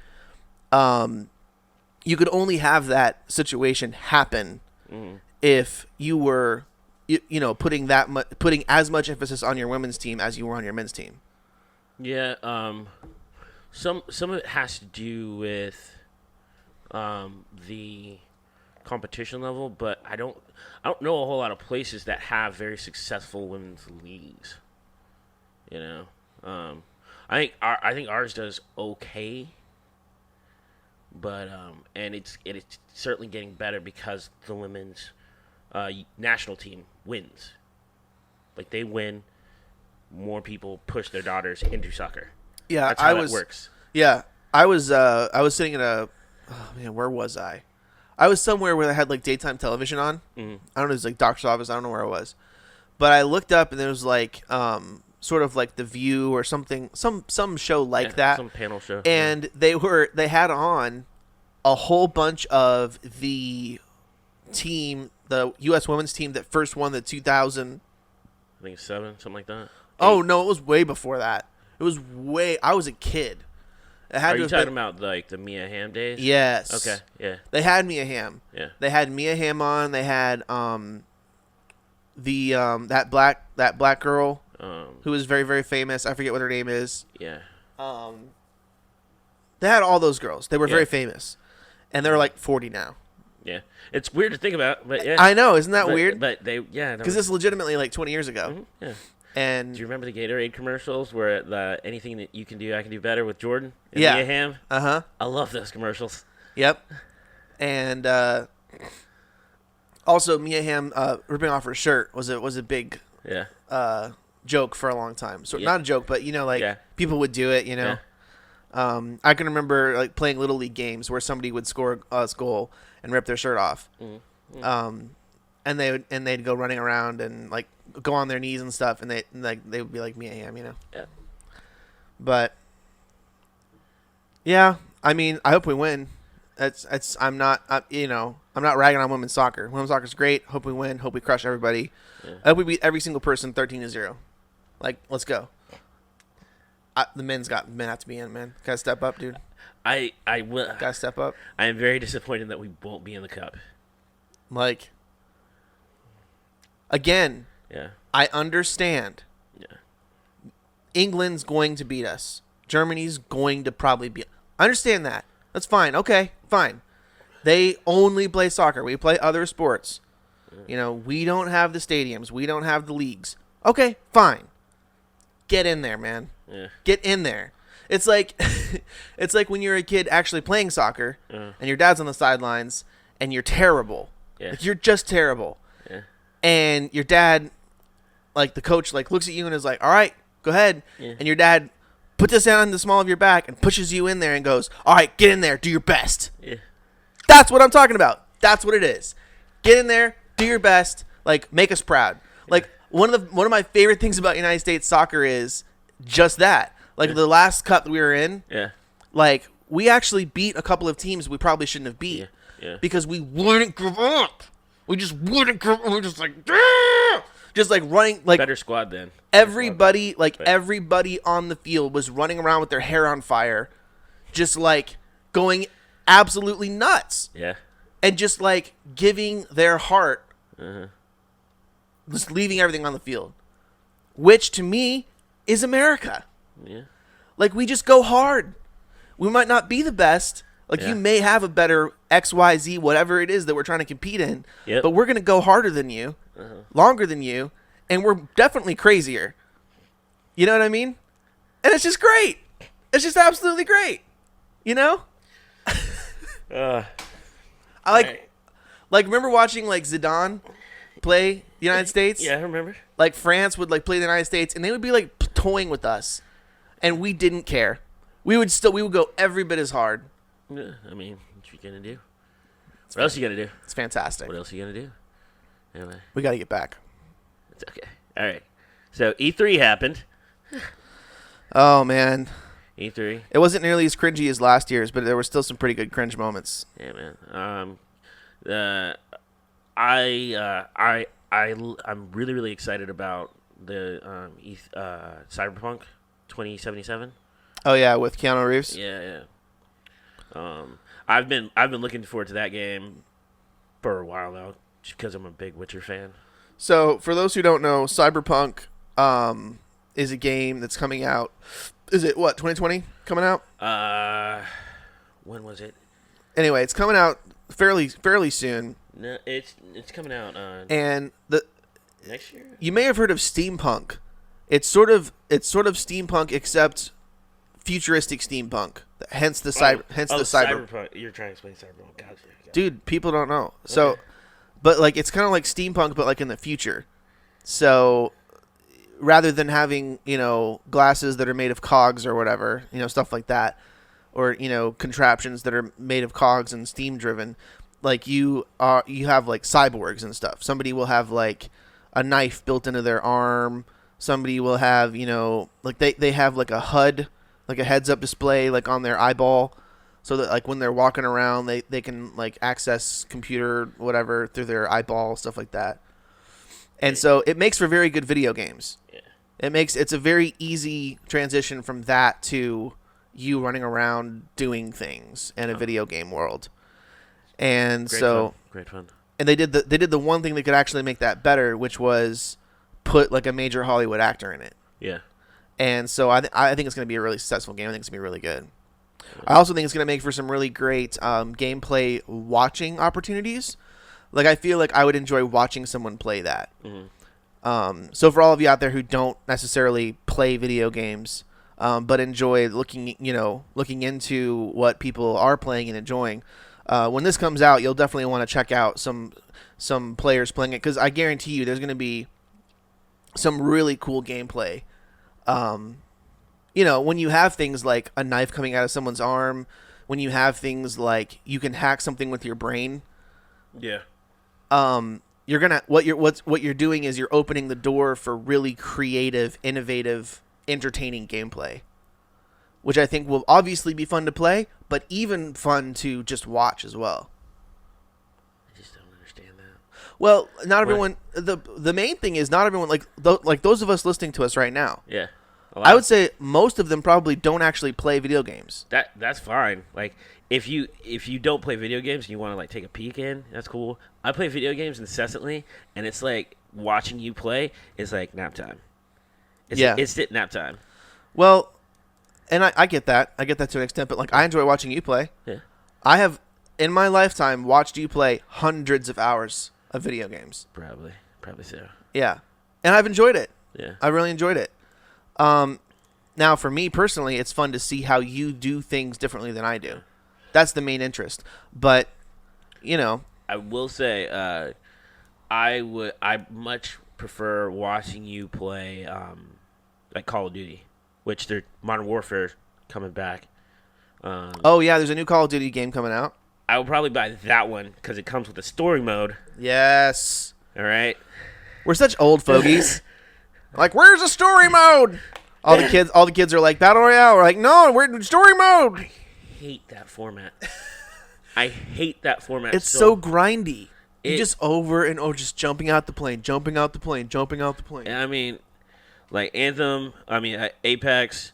you could only have that situation happen if you were putting as much emphasis on your women's team as you were on your men's team. Yeah. Some of it has to do with the competition level, but I don't know a whole lot of places that have very successful women's leagues. I think ours does okay, but and it's certainly getting better because the women's national team wins. Like they win, more people push their daughters into soccer. Yeah, that's how that works. Yeah, I was sitting in where was I? I was somewhere where they had like daytime television on. I don't know, it was like doctor's office. I don't know where it was, but I looked up and there was like sort of like The View or something, some show like that, some panel show, and they had on a whole bunch of the U.S. women's team that first won the 2000. I think 7, something like that. 8. Oh no, it was way before that. It was I was a kid. Are you talking about like the Mia Hamm days? Yes. Okay. Yeah. They had Mia Hamm. Yeah. They had Mia Hamm on. They had that black girl who was very, very famous. I forget what her name is. Yeah. They had all those girls. They were very Yeah. famous, and they're like 40 now. Yeah, it's weird to think about, but yeah. I know, isn't that But- weird? But they, yeah. Because this is legitimately like 20 years ago. Mhm, yeah. And Do you remember the Gatorade commercials where anything that you can do, I can do better with Jordan and Yeah. Mia Hamm? uh-huh. I love those commercials. Yep. And also Mia Hamm ripping off her shirt was a big Yeah. joke for a long time. So Yeah. not a joke, but like Yeah. people would do it, I can remember like playing little league games where somebody would score a goal and rip their shirt off. And they'd go running around and like go on their knees and stuff, and they would be like Mia Hamm, Yeah. But yeah, I mean, I hope we win. I'm not ragging on women's soccer. Women's soccer's great. Hope we win. Hope we crush everybody. Yeah. I hope we beat every single person 13-0. Like, let's go. The men have to be in, man. Gotta step up, dude. I will. Gotta step up. I am very disappointed that we won't be in the cup. Like, again, Yeah. I understand. Yeah. England's going to beat us. Germany's going to probably beat. I understand that. That's fine. Okay, fine. They only play soccer. We play other sports. We don't have the stadiums. We don't have the leagues. Okay, fine. Get in there, man. Yeah. Get in there. It's like it's like when you're a kid actually playing soccer and your dad's on the sidelines and you're terrible. Yeah. Like, you're just terrible. Yeah. And your dad, like the coach, like looks at you and is like, "All right, go ahead." Yeah. And your dad puts his hand on the small of your back and pushes you in there and goes, "All right, get in there, do your best." Yeah. That's what I'm talking about. That's what it is. Get in there, do your best, like make us proud. Like one of my favorite things about United States soccer is just that. Like the last cup that we were in, Yeah. like we actually beat a couple of teams we probably shouldn't have beat. Yeah. Yeah. Because we wouldn't give up. We just wouldn't give up. We're just like, just like running, like Better squad then. everybody, like But- everybody on the field was running around with their hair on fire, just like going absolutely nuts, Yeah. and just like giving their heart, Uh-huh. just leaving everything on the field, which to me is America. Yeah. Like we just go hard. We might not be the best. Like Yeah. you may have a better XYZ, whatever it is that we're trying to compete in, Yep. but we're going to go harder than you, longer than you, and we're definitely crazier. You know what I mean? And it's just great. It's just absolutely great. I like, Right. like remember watching like Zidane play the United States? Yeah, I remember. Like France would like play the United States, and they would be like toying with us, and we didn't care. We would go every bit as hard. Yeah, I mean, what you gonna do? What else you gonna do? It's fantastic. What else you gonna do? Anyway, We got to get back. it's okay. All right. So E3 happened. Oh man, E3. it wasn't nearly as cringy as last year's, but there were still some pretty good cringe moments. Yeah, man. I'm really excited about the Cyberpunk 2077. Oh yeah, with Keanu Reeves. Yeah. I've been looking forward to that game for a while now, just because I'm a big Witcher fan. So for those who don't know, Cyberpunk is a game that's coming out. Is it 2020 coming out? When was it? Anyway, it's coming out fairly soon. No, it's coming out And next year. you may have heard of steampunk. It's sort of steampunk except futuristic steampunk. Hence the cyber. Cyberpunk. You're trying to explain Cyberpunk. Gotcha. Dude, people don't know. So, Okay. but like it's kind of like steampunk, but like in the future. So, rather than having glasses that are made of cogs or whatever, stuff like that, or contraptions that are made of cogs and steam driven, like you have like cyborgs and stuff. Somebody will have like a knife built into their arm. Somebody will have like they have like a HUD, like a heads up display like on their eyeball, so that like when they're walking around they can like access computer whatever through their eyeball, stuff like that. And so it makes for very good video games. Yeah. It's a very easy transition from that to you running around doing things in a video game world. And Great fun. and they did the one thing that could actually make that better, which was put like a major Hollywood actor in it. Yeah. And so I think it's going to be a really successful game. I think it's going to be really good. I also think it's going to make for some really great gameplay watching opportunities. Like, I feel like I would enjoy watching someone play that. So for all of you out there who don't necessarily play video games, but enjoy looking into what people are playing and enjoying, when this comes out, you'll definitely want to check out some players playing it, because I guarantee you there's going to be some really cool gameplay. When you have things like a knife coming out of someone's arm, when you have things like you can hack something with your brain, yeah, you're gonna what you're doing is you're opening the door for really creative, innovative, entertaining gameplay, which I think will obviously be fun to play, but even fun to just watch as well. I just don't understand that. Well, not everyone. The main thing is not everyone like those of us listening to us right now. Yeah. I would say most of them probably don't actually play video games. That's fine. Like, if you don't play video games and you want to like take a peek in, that's cool. I play video games incessantly, and it's like watching you play is like nap time. It's Yeah. like instant nap time. Well, and I get that. I get that to an extent, but like I enjoy watching you play. Yeah. I have in my lifetime watched you play hundreds of hours of video games. Probably so. Yeah. And I've enjoyed it. Yeah. I really enjoyed it. Now for me personally, it's fun to see how you do things differently than I do. That's the main interest. But, I will say, I much prefer watching you play, like Call of Duty, which they're Modern Warfare coming back. Oh yeah, there's a new Call of Duty game coming out. I will probably buy that one because it comes with a story mode. Yes. All right. We're such old fogies. Like, where's the story mode? All the kids are like, Battle Royale. We're like, no, we're in story mode. I hate that format. I hate that format. It's so grindy. You just over and over, just jumping out the plane, jumping out the plane, jumping out the plane. I mean, like Anthem. I mean, Apex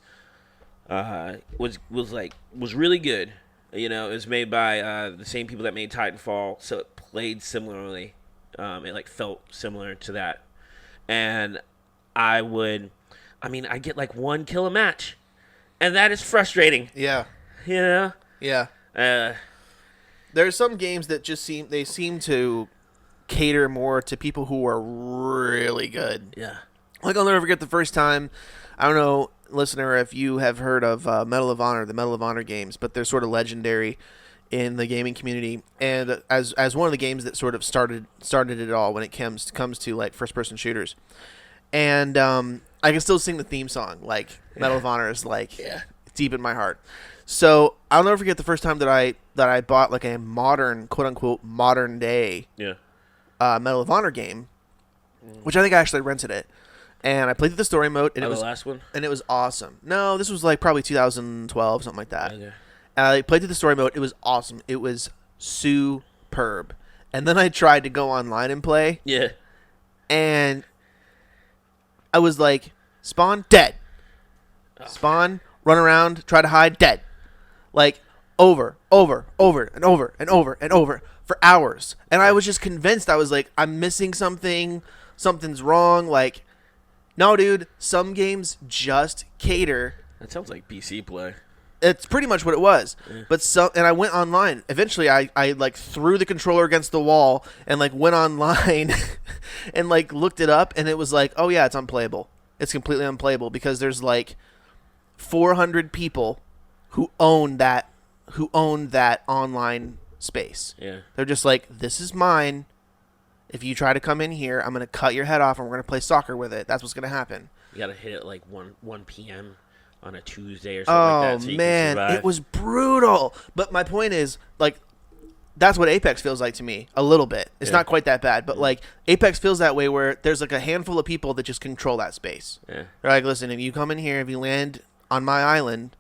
was really good. You know, it was made by the same people that made Titanfall, so it played similarly. It like felt similar to that, and I get like 1 kill a match, and that is frustrating. Yeah. You know? Yeah. There's some games that just seem to cater more to people who are really good. Yeah. Like, I'll never forget the first time, I don't know, listener, if you have heard of the Medal of Honor games, but they're sort of legendary in the gaming community, and as one of the games that sort of started it all when it comes to like first person shooters. And I can still sing the theme song. Like, Medal of Honor is like deep in my heart. So I'll never forget the first time that I bought like a modern, quote unquote, modern day Medal of Honor game, which I think I actually rented it, and I played through the story mode. And it was the last one, and it was awesome. No, this was like probably 2012, something like that. Okay. And I played through the story mode. It was awesome. It was superb. And then I tried to go online and play. Yeah. And I was like, spawn, dead. Spawn, run around, try to hide, dead. Like, over, and over, and over for hours. And I was just convinced. I was like, I'm missing something. Something's wrong. Like, no, dude, some games just cater. That sounds like PC play. It's pretty much what it was. Yeah. And I went online. Eventually, I like threw the controller against the wall and like went online and like looked it up, and it was like, oh yeah, it's unplayable. It's completely unplayable because there's like 400 people who own that online space. Yeah. They're just like, this is mine. If you try to come in here, I'm gonna cut your head off and we're gonna play soccer with it. That's what's gonna happen. You gotta hit it like 1 p.m. on a Tuesday or something like that. So you man, can survive. it was brutal. But my point is, like, that's what Apex feels like to me, a little bit. It's not quite that bad, but like Apex feels that way, where there's like a handful of people that just control that space. Yeah. They're like, listen, if you come in here, if you land on my island,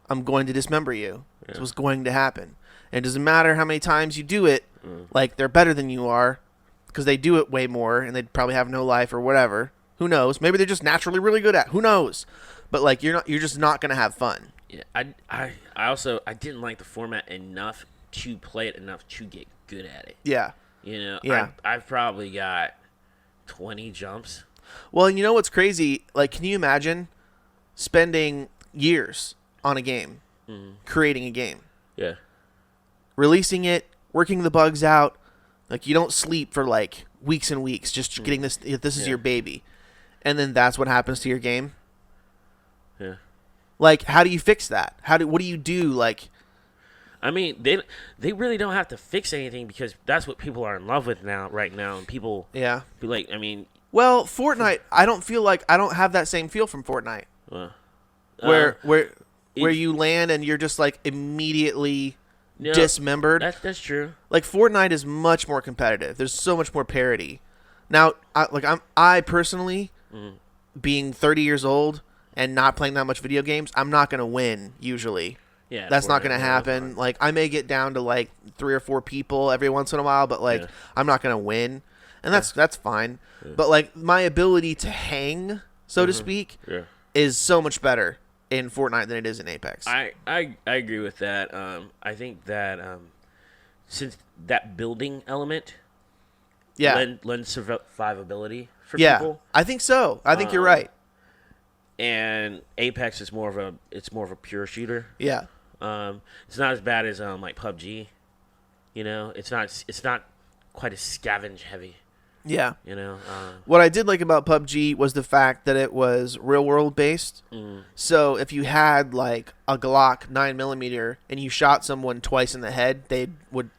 I'm going to dismember you. That's what's going to happen. And it doesn't matter how many times you do it. Like, they're better than you are because they do it way more, and they probably have no life or whatever. Who knows? Maybe they're just naturally really good at it. Who knows? But like, you're just not gonna have fun. Yeah, I also didn't like the format enough to play it enough to get good at it. Yeah. You know, yeah. I've probably got 20 jumps. Well, you know what's crazy? Like, can you imagine spending years on a game, creating a game, Yeah. releasing it, working the bugs out? Like, you don't sleep for like weeks and weeks just getting this. This is your baby, and then that's what happens to your game. Yeah. Like, how do you fix that? What do you do? Like, I mean, they really don't have to fix anything because that's what people are in love with right now, and people yeah. be like, I mean, Well, Fortnite, I don't feel like I don't have that same feel from Fortnite, uh, where it- you land and you're just like immediately no, dismembered. That's true. Like, Fortnite is much more competitive. There's so much more parity. Now, I personally, being 30 years old and not playing that much video games, I'm not gonna win usually. Yeah, That's not Fortnite, going to no, happen. Like, I may get down to like 3 or 4 people every once in a while, but like, I'm not going to win, and that's fine. Yeah. But like, my ability to hang, so to speak, is so much better in Fortnite than it is in Apex. I agree with that. I think that since that building element, lends survivability for people. I think so. I think you're right. And Apex is more of a pure shooter. Yeah. It's not as bad as like PUBG. You know, it's not quite as scavenge heavy. Yeah. You know. What I did like about PUBG was the fact that it was real world based. So if you had like a Glock 9mm and you shot someone twice in the head, they would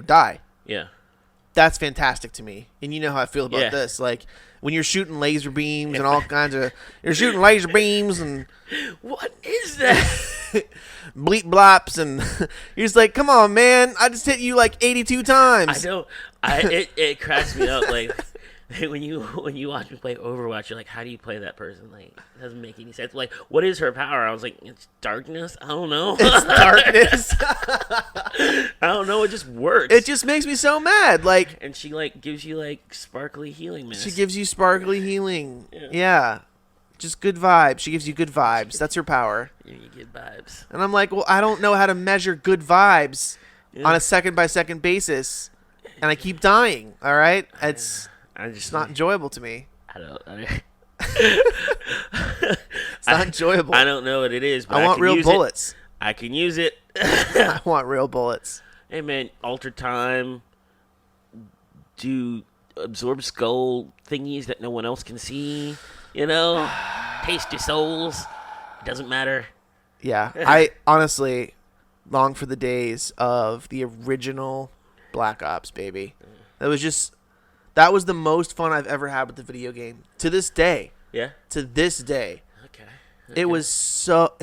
die. Yeah. That's fantastic to me. And you know how I feel about this. Like, when you're shooting laser beams and all kinds of... You're shooting laser beams and... What is that? Bleep blops and... You're just like, come on, man. I just hit you like 82 times. I know. It cracks me up. Like, when you watch me play Overwatch, you're like, how do you play that person? Like, it doesn't make any sense. Like, what is her power? I was like, it's darkness? I don't know. It's darkness. I don't know. It just works. It just makes me so mad. Like, and she like gives you like sparkly healing mist. She gives you sparkly healing. Yeah. Just good vibes. She gives you good vibes. That's her power. You get vibes. And I'm like, well, I don't know how to measure good vibes on a second-by-second basis. And I keep dying, all right? It's not enjoyable to me. It's not enjoyable. I don't know what it is, but I want real bullets. I can use it. I want real bullets. Hey, man, alter time. Do absorb skull thingies that no one else can see. You know? Taste your souls. It doesn't matter. Yeah. I honestly long for the days of the original Black Ops, baby. That was the most fun I've ever had with the video game. To this day. Yeah? To this day. Okay. It was so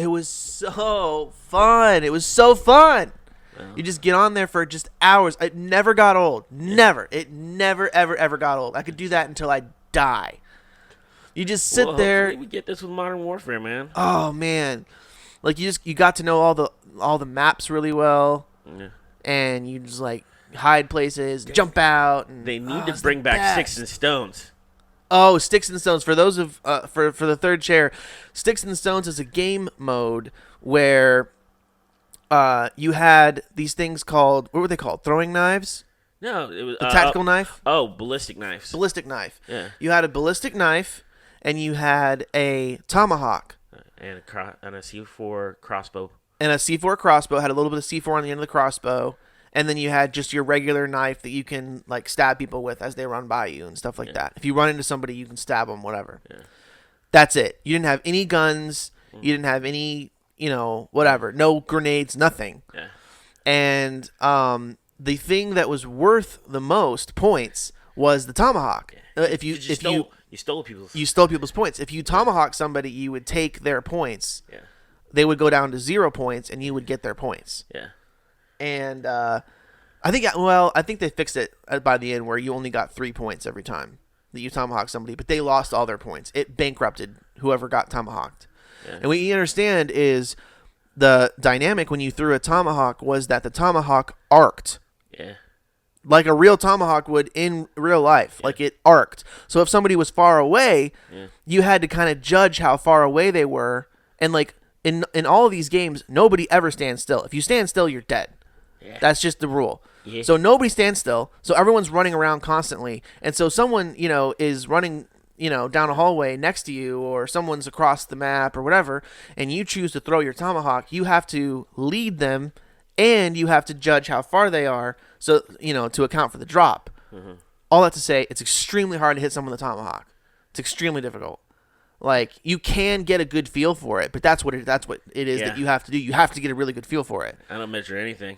fun. It was so fun. Well, you just get on there for just hours. It never got old. Never. It never, ever got old. I could do that until I die. You just sit there. We get this with Modern Warfare, man. Oh man, like you got to know all the maps really well, and you just like hide places, jump out. And, they need to bring back Sticks and Stones. Oh, Sticks and Stones. For those of for the third chair, Sticks and Stones is a game mode where you had these things called, what were they called? Throwing knives? No, it was a tactical knife. Oh, ballistic knives. Ballistic knife. Yeah. You had a ballistic knife, and you had a tomahawk. And a C4 crossbow. And a C4 crossbow, had a little bit of C4 on the end of the crossbow. And then you had just your regular knife that you can like stab people with as they run by you and stuff like that. If you run into somebody, you can stab them, whatever. Yeah. That's it. You didn't have any guns. You didn't have any, whatever. No grenades, nothing. Yeah. And the thing that was worth the most points was the tomahawk. Yeah. You stole people's points. If you tomahawk somebody, you would take their points. Yeah. They would go down to 0 points, and you would get their points. Yeah. And I think they fixed it by the end where you only got 3 points every time that you tomahawk somebody, but they lost all their points. It bankrupted whoever got tomahawked. Yeah. And what you understand is the dynamic when you threw a tomahawk was that the tomahawk arced. Yeah. Like a real tomahawk would in real life. Yeah. Like it arced. So if somebody was far away, you had to kind of judge how far away they were. And like in all of these games, nobody ever stands still. If you stand still, you're dead. Yeah. That's just the rule. Yeah. So nobody stands still. So everyone's running around constantly. And so someone, is running, down a hallway next to you, or someone's across the map or whatever, and you choose to throw your tomahawk, you have to lead them, and you have to judge how far they are, so to account for the drop. Mm-hmm. All that to say, it's extremely hard to hit someone with a tomahawk. It's extremely difficult. Like, you can get a good feel for it, but that's what it is that you have to do. You have to get a really good feel for it. I don't measure anything.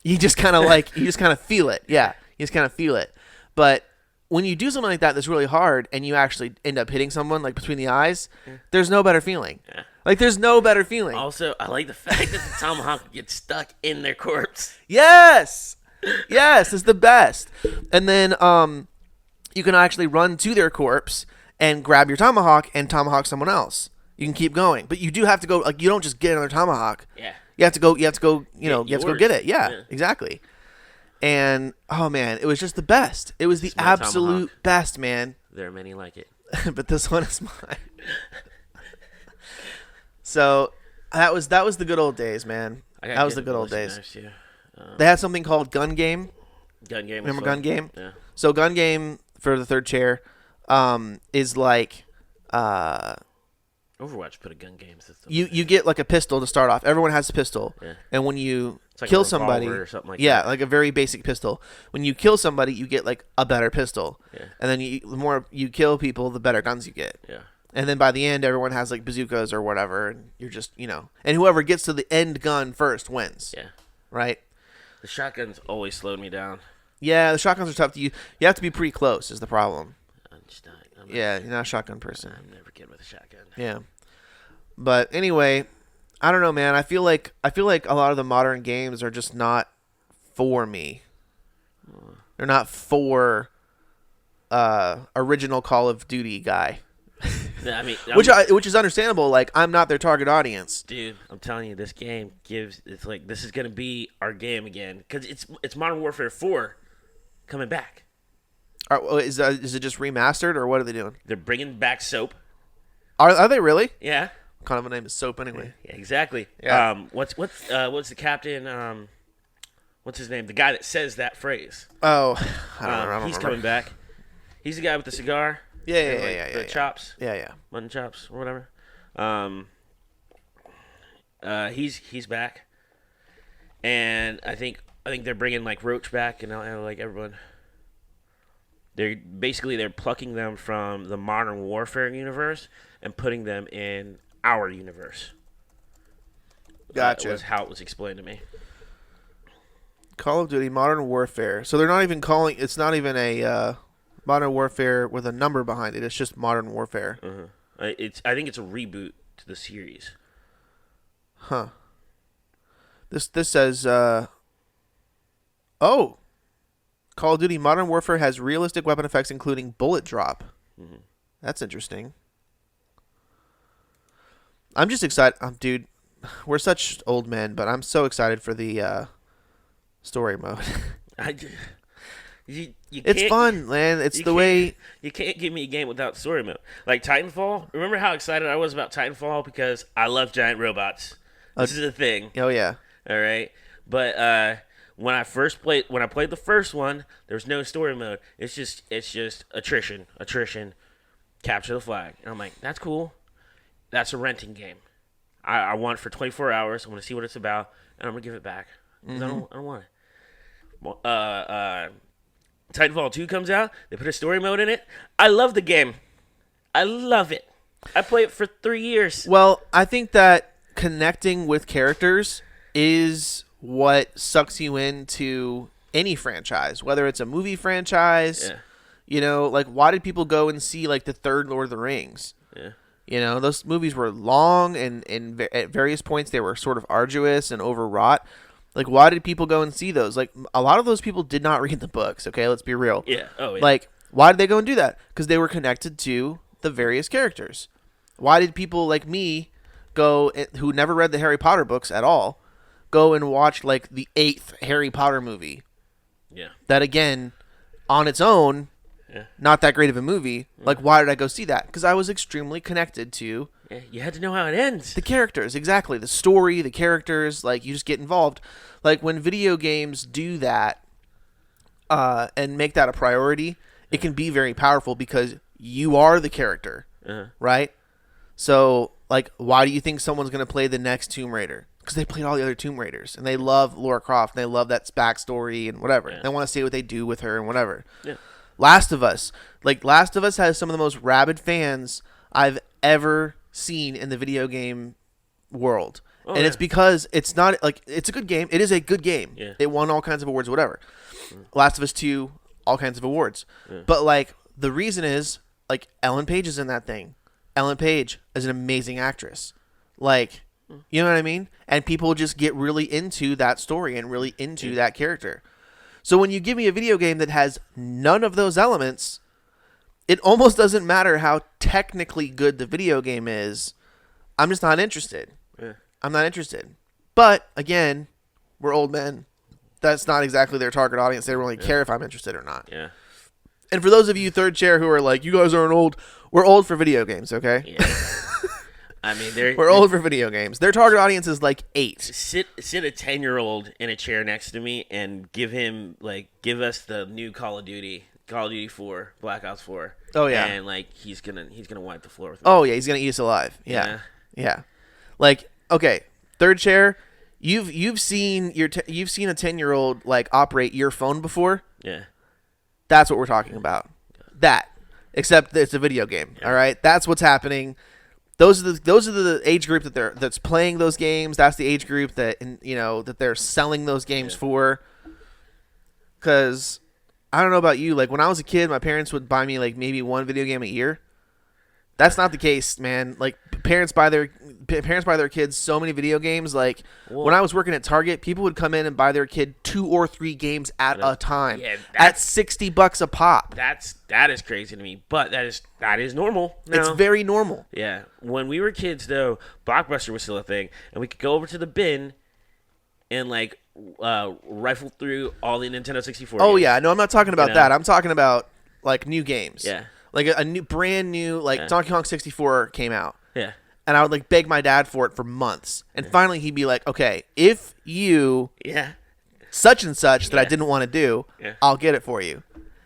You just kind of feel it. Yeah, you just kind of feel it. But when you do something like that that's really hard and you actually end up hitting someone like between the eyes, there's no better feeling. Yeah. Like, there's no better feeling. Also, I like the fact that the tomahawk gets stuck in their corpse. Yes, it's the best. And then you can actually run to their corpse and grab your tomahawk and tomahawk someone else. You can keep going, but you do have to go. Like, you don't just get another tomahawk. Yeah. You have to go. You have to go. You have to go get it. Yeah, exactly. And oh man, it was just the best. It was the absolute tomahawk. Best, man. There are many like it, but this one is mine. So that was the good old days, man. That was the good old days. They had something called Gun Game. Gun Game. Remember Gun Game? Yeah. So Gun Game, for the third chair, is like Overwatch put a gun game system. You get like a pistol to start off. Everyone has a pistol, and when you kill somebody, or something like that. Like a very basic pistol. When you kill somebody, you get like a better pistol, and then the more you kill people, the better guns you get. Yeah. And then by the end, everyone has like bazookas or whatever, and you're just and whoever gets to the end gun first wins. Yeah. Right. The shotguns always slowed me down. Yeah, the shotguns are tough to use. You have to be pretty close. Is the problem. You're not a shotgun person. I'm never good with a shotgun. Yeah. But anyway, I don't know, man. I feel like a lot of the modern games are just not for me. They're not for original Call of Duty guy. I mean, which is understandable. Like, I'm not their target audience. Dude, I'm telling you, this game it's like this is gonna be our game again because it's Modern Warfare 4 coming back. Is it just remastered, or what are they doing? They're bringing back Soap. Are they really? Yeah. What kind of a name is Soap anyway? Yeah, exactly. Yeah. What's the captain? What's his name? The guy that says that phrase. Oh, I don't remember. He's coming back. He's the guy with the cigar. Yeah. The chops. Yeah. Mutton chops or whatever. He's back, and I think they're bringing like Roach back and like everyone. They're plucking them from the Modern Warfare universe and putting them in our universe. Gotcha. That was how it was explained to me. Call of Duty Modern Warfare. So they're not even calling. It's not even a Modern Warfare with a number behind it. It's just Modern Warfare. Uh-huh. I think it's a reboot to the series. Huh. This says. Call of Duty Modern Warfare has realistic weapon effects, including bullet drop. Mm-hmm. That's interesting. I'm just excited. Dude, we're such old men, but I'm so excited for the story mode. It's fun, man. It's the way... You can't give me a game without story mode. Like Titanfall. Remember how excited I was about Titanfall? Because I love giant robots. This is a thing. Oh, yeah. All right? But... When I played the first one, there's no story mode. It's just attrition, capture the flag. And I'm like, that's cool. That's a renting game. I want it for 24 hours. I want to see what it's about, and I'm gonna give it back. Mm-hmm. I don't want it. Titanfall 2 comes out. They put a story mode in it. I love the game. I love it. I play it for 3 years. Well, I think that connecting with characters is what sucks you into any franchise, whether it's a movie franchise. Yeah. Like, why did people go and see like the third Lord of the Rings? Yeah. Those movies were long, and at various points they were sort of arduous and overwrought. Like, why did people go and see those? Like, a lot of those people did not read the books. Okay, let's be real. Yeah. Oh, yeah. Like, why did they go and do that? Because they were connected to the various characters. Why did people like me go, who never read the Harry Potter books at all, go and watch like the 8th Harry Potter movie? Yeah. That, again, on its own, not that great of a movie. Like, why did I go see that? Because I was extremely connected to... Yeah, you had to know how it ends. The characters, exactly. The story, the characters, like, you just get involved. Like, when video games do that and make that a priority, it can be very powerful because you are the character, Uh-huh. right? So, like, why do you think someone's going to play the next Tomb Raider? Because they played all the other Tomb Raiders, and they love Lara Croft, and they love that backstory and whatever. Yeah. They want to see what they do with her and whatever. Yeah. Last of Us. Like, Last of Us has some of the most rabid fans I've ever seen in the video game world. Oh, and yeah. it's because it's not, like, it's a good game. It is a good game. Yeah. It won all kinds of awards, whatever. Last of Us 2, all kinds of awards. Yeah. But, like, the reason is, like, Ellen Page is in that thing. Ellen Page is an amazing actress. Like, you know what I mean? And people just get really into that story and really into that character. So when you give me a video game that has none of those elements, it almost doesn't matter how technically good the video game is. I'm just not interested. Yeah. I'm not interested. But, again, we're old men. That's not exactly their target audience. They don't really care if I'm interested or not. Yeah. And for those of you third chair who are like, you guys aren't old, we're old for video games, okay? Yeah. I mean, We're old for video games. Their target audience is like 8. Sit a 10-year-old in a chair next to me and give us the new Call of Duty 4, Black Ops 4. Oh, yeah. And like he's gonna wipe the floor with me. Oh yeah, he's gonna eat us alive. Yeah. Like, okay, third chair, you've seen a 10-year-old like operate your phone before. Yeah. That's what we're talking about. That, except that it's a video game. Yeah. All right, that's what's happening. Those are the age group that's playing those games. That's the age group that they're selling those games for. Because I don't know about you, like when I was a kid, my parents would buy me like maybe one video game a year. That's not the case, man. Like parents buy their kids so many video games. Like when I was working at Target, people would come in and buy their kid 2 or 3 games at a time. Yeah, at $60 a pop. That is crazy to me, but that is normal now. It's very normal. Yeah. When we were kids, though, Blockbuster was still a thing, and we could go over to the bin and like rifle through all the Nintendo 64 Oh games. yeah, no, I'm not talking about know? that. I'm talking about like new games. Yeah. Like a new, brand new, like Donkey Kong 64 came out. Yeah. And I would like beg my dad for it for months. And finally he'd be like, okay, if you Yeah. such and such that I Yeah. didn't want to do, Yeah. I'll get it for you.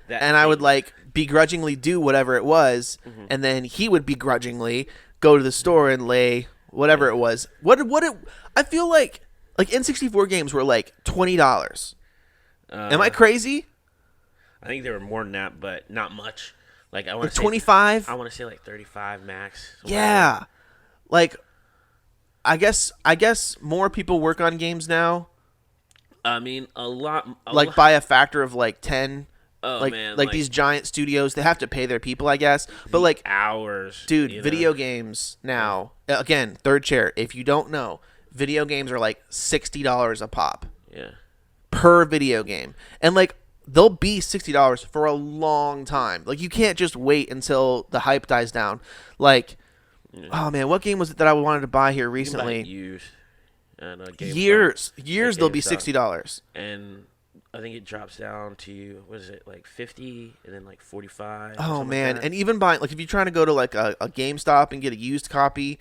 That And I would like begrudgingly do whatever it was. And then he would begrudgingly go to the store and lay whatever it was. I feel like N64 games were like $20. Am I crazy? I think there were more than that, but not much. Like I want Like to say 25? I want to say like 35 max. Yeah. Like I guess more people work on games now. I mean, a lot. Like by a factor of like 10. Oh like, man, like these giant studios, they have to pay their people, I guess. But like hours, dude, you know? video games now, again, third chair, if you don't know, video games are like $60 a pop Yeah. per video game. And like they'll be $60 for a long time. Like you can't just wait until the hype dies down. Like oh man, what game was it that I wanted to buy here You can buy recently? it used. And, Years At they'll be GameStop. $60. And I think it drops down to what is it, like 50 and then like 45. or Oh something man, like that. and even buying, like if you're trying to go to like a GameStop and get a used copy,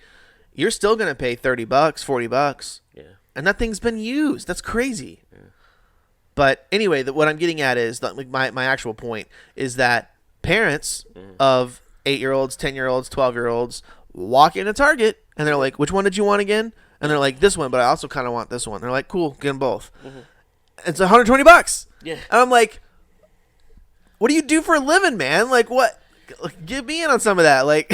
you're still gonna pay $30, $40, yeah. and that thing's been used. That's crazy. But anyway, what I'm getting at is like my actual point is that parents of 8-year-olds, 10-year-olds, 12-year-olds walk into Target and they're like, "Which one did you want again?" And they're like, "This one, but I also kind of want this one." They're like, "Cool, get them both." It's $120. Yeah. And I'm like, what do you do for a living, man? Like, what? Like, get me in on some of that. Like,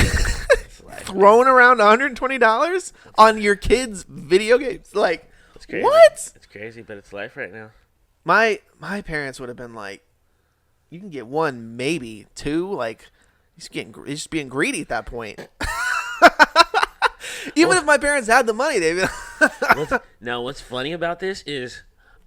throwing around $120 on your kids' video games. Like, It's crazy. what? It's crazy, but it's life right now. My parents would have been like, you can get one, maybe 2. Like, you're just being greedy at that point. Even if my parents had the money, they'd be like, Now, what's funny about this is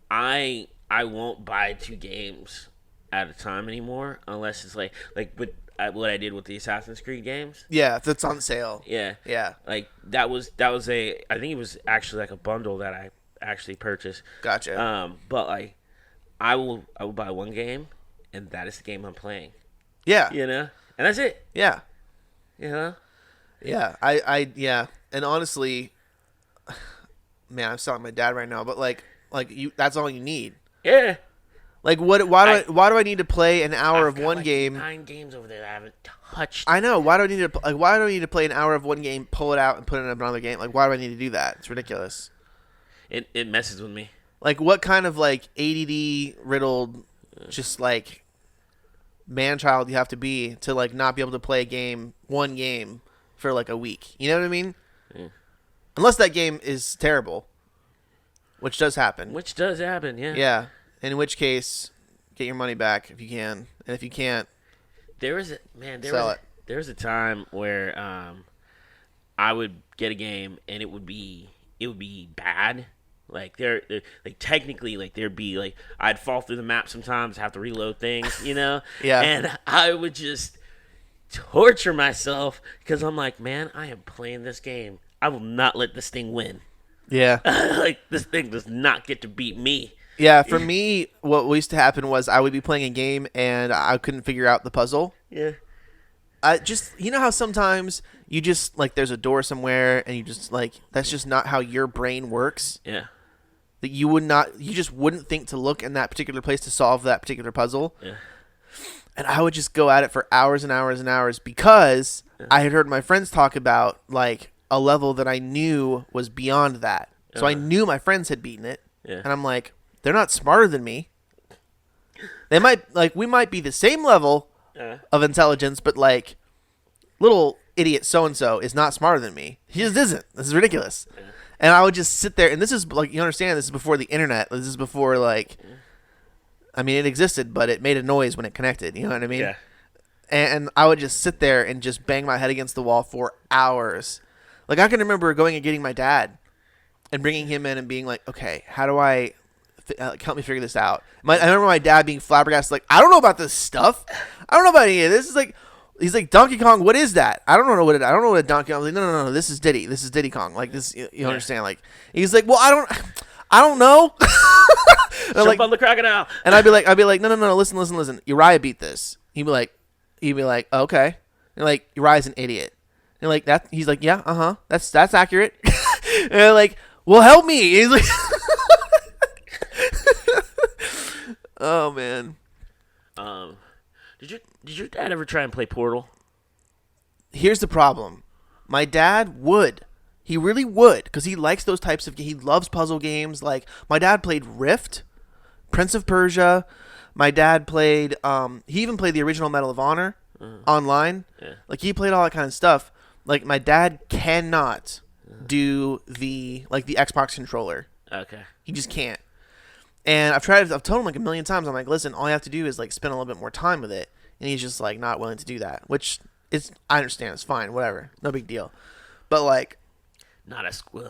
I won't buy 2 games at a time anymore unless it's like what I did with the Assassin's Creed games. yeah, if it's on sale. Yeah. Yeah, Like that was I think it was actually like a bundle that I actually purchased. gotcha. But like I will buy one game and that is the game I'm playing. Yeah, You know? And that's it. yeah. You know? Yeah, yeah, and honestly, man, I'm sounding like my dad right now, but like you, that's all you need. Yeah. Like what? Why do I need to play an hour I've of got one like game? 9 games over there that I haven't touched. I know. Why do I need to Why do I need to play an hour of one game, pull it out, and put it in another game? Like why do I need to do that? It's ridiculous. It messes with me. Like what kind of like ADD riddled, just like man child you have to be to like not be able to play one game for like a week? You know what I mean? Yeah. Unless that game is terrible, which does happen. Which does happen, yeah. Yeah. In which case, get your money back if you can, and if you can't, There was a time where I would get a game and it would be bad. Like like technically like there'd be like I'd fall through the map sometimes, have to reload things, Yeah. And I would just torture myself because I'm like, man, I am playing this game. I will not let this thing win. Yeah. Like this thing does not get to beat me. Yeah, for me, what used to happen was I would be playing a game and I couldn't figure out the puzzle. Yeah. I just, you know how sometimes you just, like, there's a door somewhere and you just, like, that's just not how your brain works. Yeah. That you just wouldn't think to look in that particular place to solve that particular puzzle. Yeah. And I would just go at it for hours and hours and hours because I had heard my friends talk about, like, a level that I knew was beyond that. So I knew my friends had beaten it. Yeah. And I'm like, they're not smarter than me. We might be the same level of intelligence, but like little idiot so-and-so is not smarter than me. He just isn't. This is ridiculous. Yeah. And I would just sit there, and this is like, you understand, this is before the internet. This is before like, I mean, it existed, but it made a noise when it connected. You know what I mean? Yeah. And I would just sit there and just bang my head against the wall for hours. Like I can remember going and getting my dad and bringing him in and being like, okay, how do I help me figure this out? I remember my dad being flabbergasted, like, I don't know about this stuff. I don't know about any of this. Is like, he's like, Donkey Kong, what is that? I don't know what a Donkey Kong. I was like, no, this is Diddy. This is Diddy Kong. Like this, you understand? Like he's like, well, I don't know. Jump like, on the crocodile. And I'd be like, no, listen. Uriah beat this. He'd be like, okay. And like, Uriah's an idiot. And like that, he's like, yeah, that's accurate. And they're like, well, help me. He's like. Oh man. Did your dad ever try and play Portal? Here's the problem. My dad would. He really would, because he likes those types of. He loves puzzle games. Like my dad played Rift, Prince of Persia. My dad played. He even played the original Medal of Honor online. Yeah. Like he played all that kind of stuff. Like my dad cannot do the Xbox controller. Okay. He just can't. And I've told him like a million times, I'm like, listen, all you have to do is like spend a little bit more time with it. And he's just like not willing to do that, which I understand. It's fine. Whatever. No big deal. But like, not a skill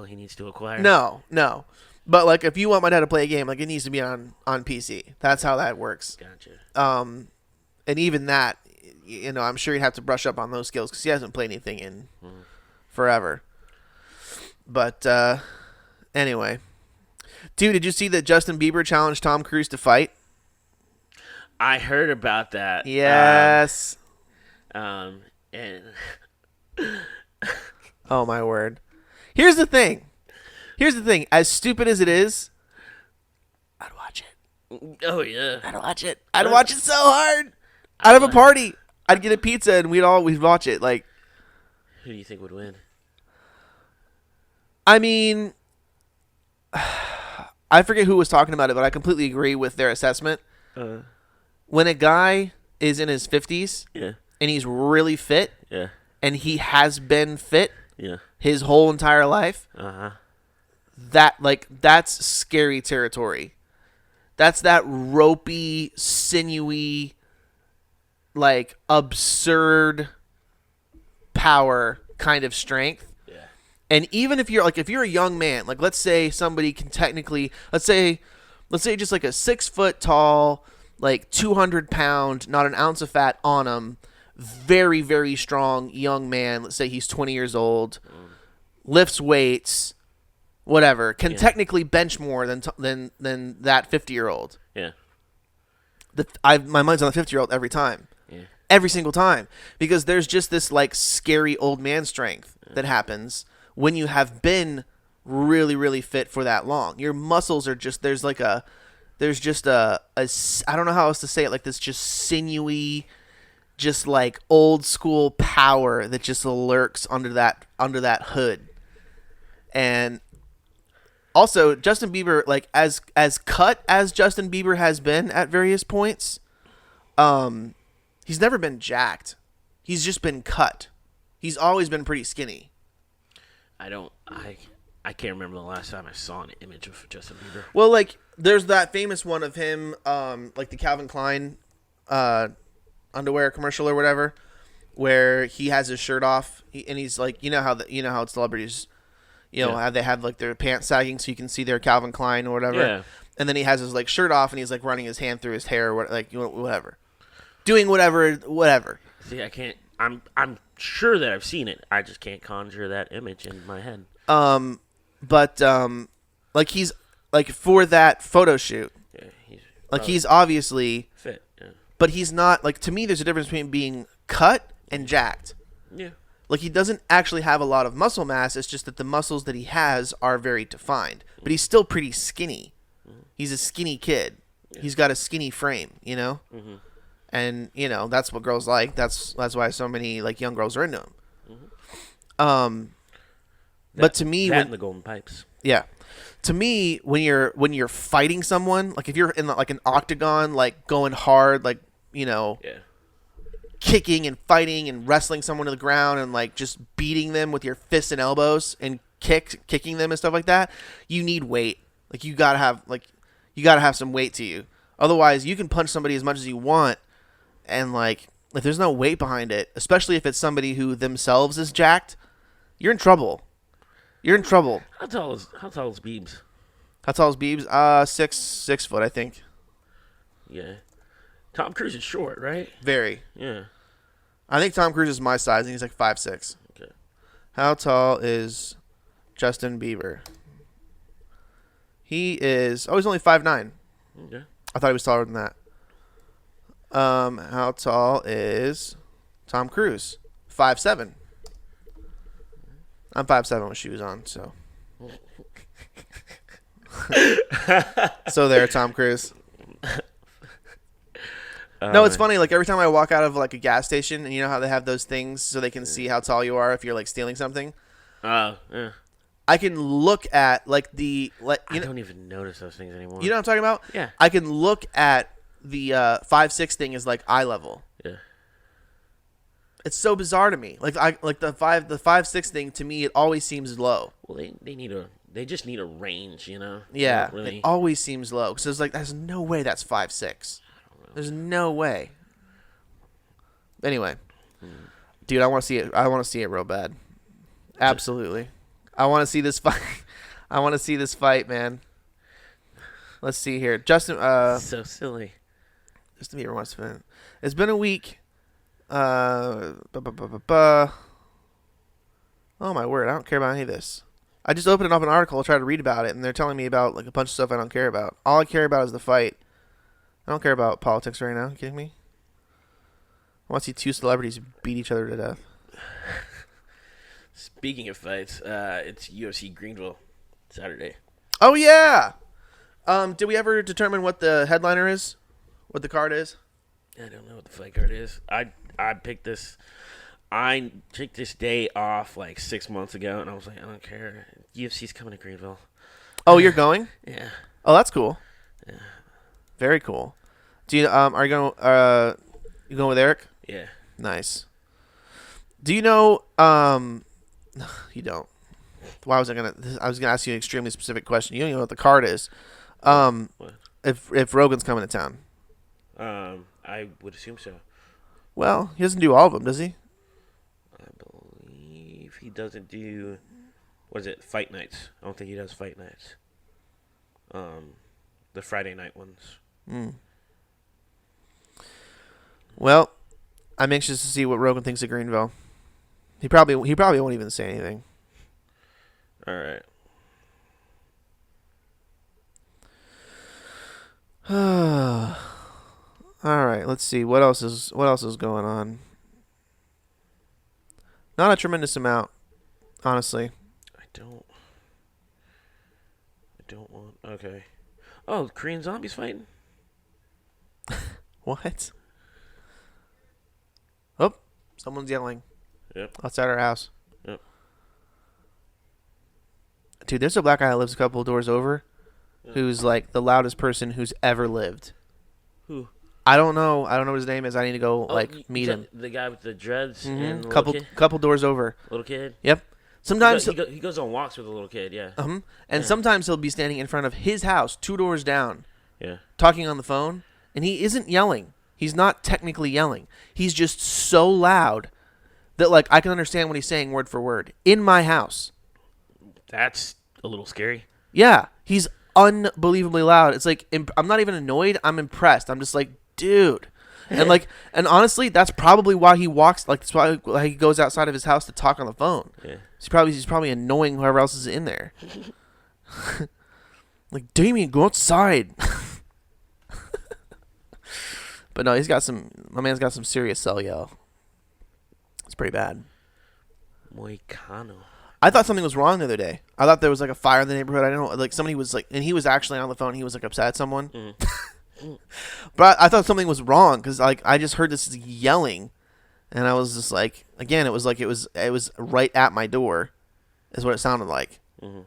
he needs to acquire. No. But like, if you want my dad to play a game, like it needs to be on PC. That's how that works. Gotcha. And even that, I'm sure he'd have to brush up on those skills because he hasn't played anything in forever. But anyway. Dude, did you see that Justin Bieber challenged Tom Cruise to fight? I heard about that. Yes. And oh my word. Here's the thing. As stupid as it is, I'd watch it. Oh yeah. I'd watch it. I'd watch it so hard. I'd have a party. I'd get a pizza and we'd watch it. Like, who do you think would win? I mean, I forget who was talking about it, but I completely agree with their assessment. When a guy is in his 50s and he's really fit and he has been fit his whole entire life, that's scary territory. That's that ropey, sinewy, like absurd power kind of strength. And even if you're a young man, like let's say somebody can technically, let's say just like a 6 foot tall, like 200 pound, not an ounce of fat on him, very, very strong young man. Let's say he's 20 years old, lifts weights, whatever, can technically bench more than that 50-year-old. Yeah. My mind's on the 50-year-old every time. Yeah. Every single time, because there's just this like scary old man strength that happens when you have been really, really fit for that long. Your muscles are just, there's like a, there's just I don't know how else to say it, like this just sinewy, just like old school power that just lurks under that hood. And also Justin Bieber, like as cut as Justin Bieber has been at various points, he's never been jacked. He's just been cut. He's always been pretty skinny. I can't remember the last time I saw an image of Justin Bieber. Well, like there's that famous one of him, like the Calvin Klein underwear commercial or whatever, where he has his shirt off and he's like, how celebrities, how they have like their pants sagging so you can see their Calvin Klein or whatever. Yeah. And then he has his like shirt off and he's like running his hand through his hair or whatever, doing whatever. See, I can't. I'm sure that I've seen it. I just can't conjure that image in my head. But like he's like for that photo shoot, Yeah, he's obviously fit. Yeah. but he's not like, to me there's a difference between being cut and jacked. Yeah. Like he doesn't actually have a lot of muscle mass. It's just that the muscles that he has are very defined, but he's still pretty skinny. He's a skinny kid. Yeah. He's got a skinny frame, Mm-hmm. and that's what girls like. That's why so many like young girls are into him. Mm-hmm. But to me, and the golden pipes. Yeah. To me, when you're fighting someone, like if you're in like an octagon, like going hard, like Yeah. kicking and fighting and wrestling someone to the ground and like just beating them with your fists and elbows and kicking them and stuff like that, you need weight. Like you gotta have some weight to you. Otherwise, you can punch somebody as much as you want, and like if there's no weight behind it, especially if it's somebody who themselves is jacked, you're in trouble. You're in trouble. How tall is Biebs? How tall is Biebs? 6 foot, I think. Yeah. Tom Cruise is short, right? Very. Yeah. I think Tom Cruise is my size, and he's like 5'6". Okay. How tall is Justin Bieber? He is. Oh, he's only 5'9". Okay. I thought he was taller than that. How tall is Tom Cruise? 5'7". I'm 5'7" with shoes on, so. So there, Tom Cruise. No, it's funny. Like every time I walk out of like a gas station, and you know how they have those things so they can see how tall you are if you're like stealing something. Oh, yeah. I can look at like I don't even notice those things anymore. You know what I'm talking about? Yeah. I can look at the 5'6" thing as like eye level. Yeah. It's so bizarre to me. Like the 5'6" thing to me, it always seems low. Well, they just need a range, Yeah, Really. it always seems low. So it's like there's no way that's 5'6". There's no way. Anyway, dude, I want to see it. I want to see it real bad. Absolutely, I want to see this fight. I want to see this fight, man. Let's see here, Justin. So silly. Justin Bieber wants to. It's been a week. Oh my word! I don't care about any of this. I just opened up an article to try to read about it, and they're telling me about like a bunch of stuff I don't care about. All I care about is the fight. I don't care about politics right now. Are you kidding me? I want to see two celebrities beat each other to death. Speaking of fights, it's UFC Greenville Saturday. Oh yeah. Did we ever determine what the headliner is? What the card is? I don't know what the fight card is. I picked this. I took this day off like 6 months ago, and I was like, I don't care. UFC's coming to Greenville. Oh, you're going? Yeah. Oh, that's cool. Yeah. Very cool. Do you are you going? You going with Eric? Yeah. Nice. Do you know? You don't. Why was I gonna? I was gonna ask you an extremely specific question. You don't even know what the card is. What? If Rogan's coming to town. I would assume so. Well, he doesn't do all of them, does he? I believe he doesn't do. What is it? Fight nights. I don't think he does fight nights. The Friday night ones. Well, I'm anxious to see what Rogan thinks of Greenville. He probably won't even say anything. All right. All right, let's see what else is going on. Not a tremendous amount, honestly. I don't want. Okay. Oh, Korean zombies fighting? What? Oh, someone's yelling. Yep. Outside our house. Yep. Dude, there's a black guy that lives a couple of doors over who's like the loudest person who's ever lived. Who? I don't know. I don't know what his name is. I need to go meet him. The guy with the dreads and the couple doors over. Little kid? Yep. Sometimes he goes on walks with a little kid, yeah. And sometimes he'll be standing in front of his house 2 doors down. Yeah. Talking on the phone, and he isn't yelling. He's not technically yelling. He's just so loud that like I can understand what he's saying word for word in my house. That's a little scary. Yeah, he's unbelievably loud. It's like I'm not even annoyed. I'm impressed. I'm just like, dude. And honestly, that's probably why he walks. Like that's why he goes outside of his house to talk on the phone. Yeah. He's probably annoying whoever else is in there. Like, Damien, go outside. But no, my man's got some serious cell yell. It's pretty bad. Moicano. I thought something was wrong the other day. I thought there was like a fire in the neighborhood. I didn't know, like somebody was like, and he was actually on the phone. He was like upset at someone. But I thought something was wrong because like I just heard this yelling, and I was just like, again, it was right at my door, is what it sounded like. And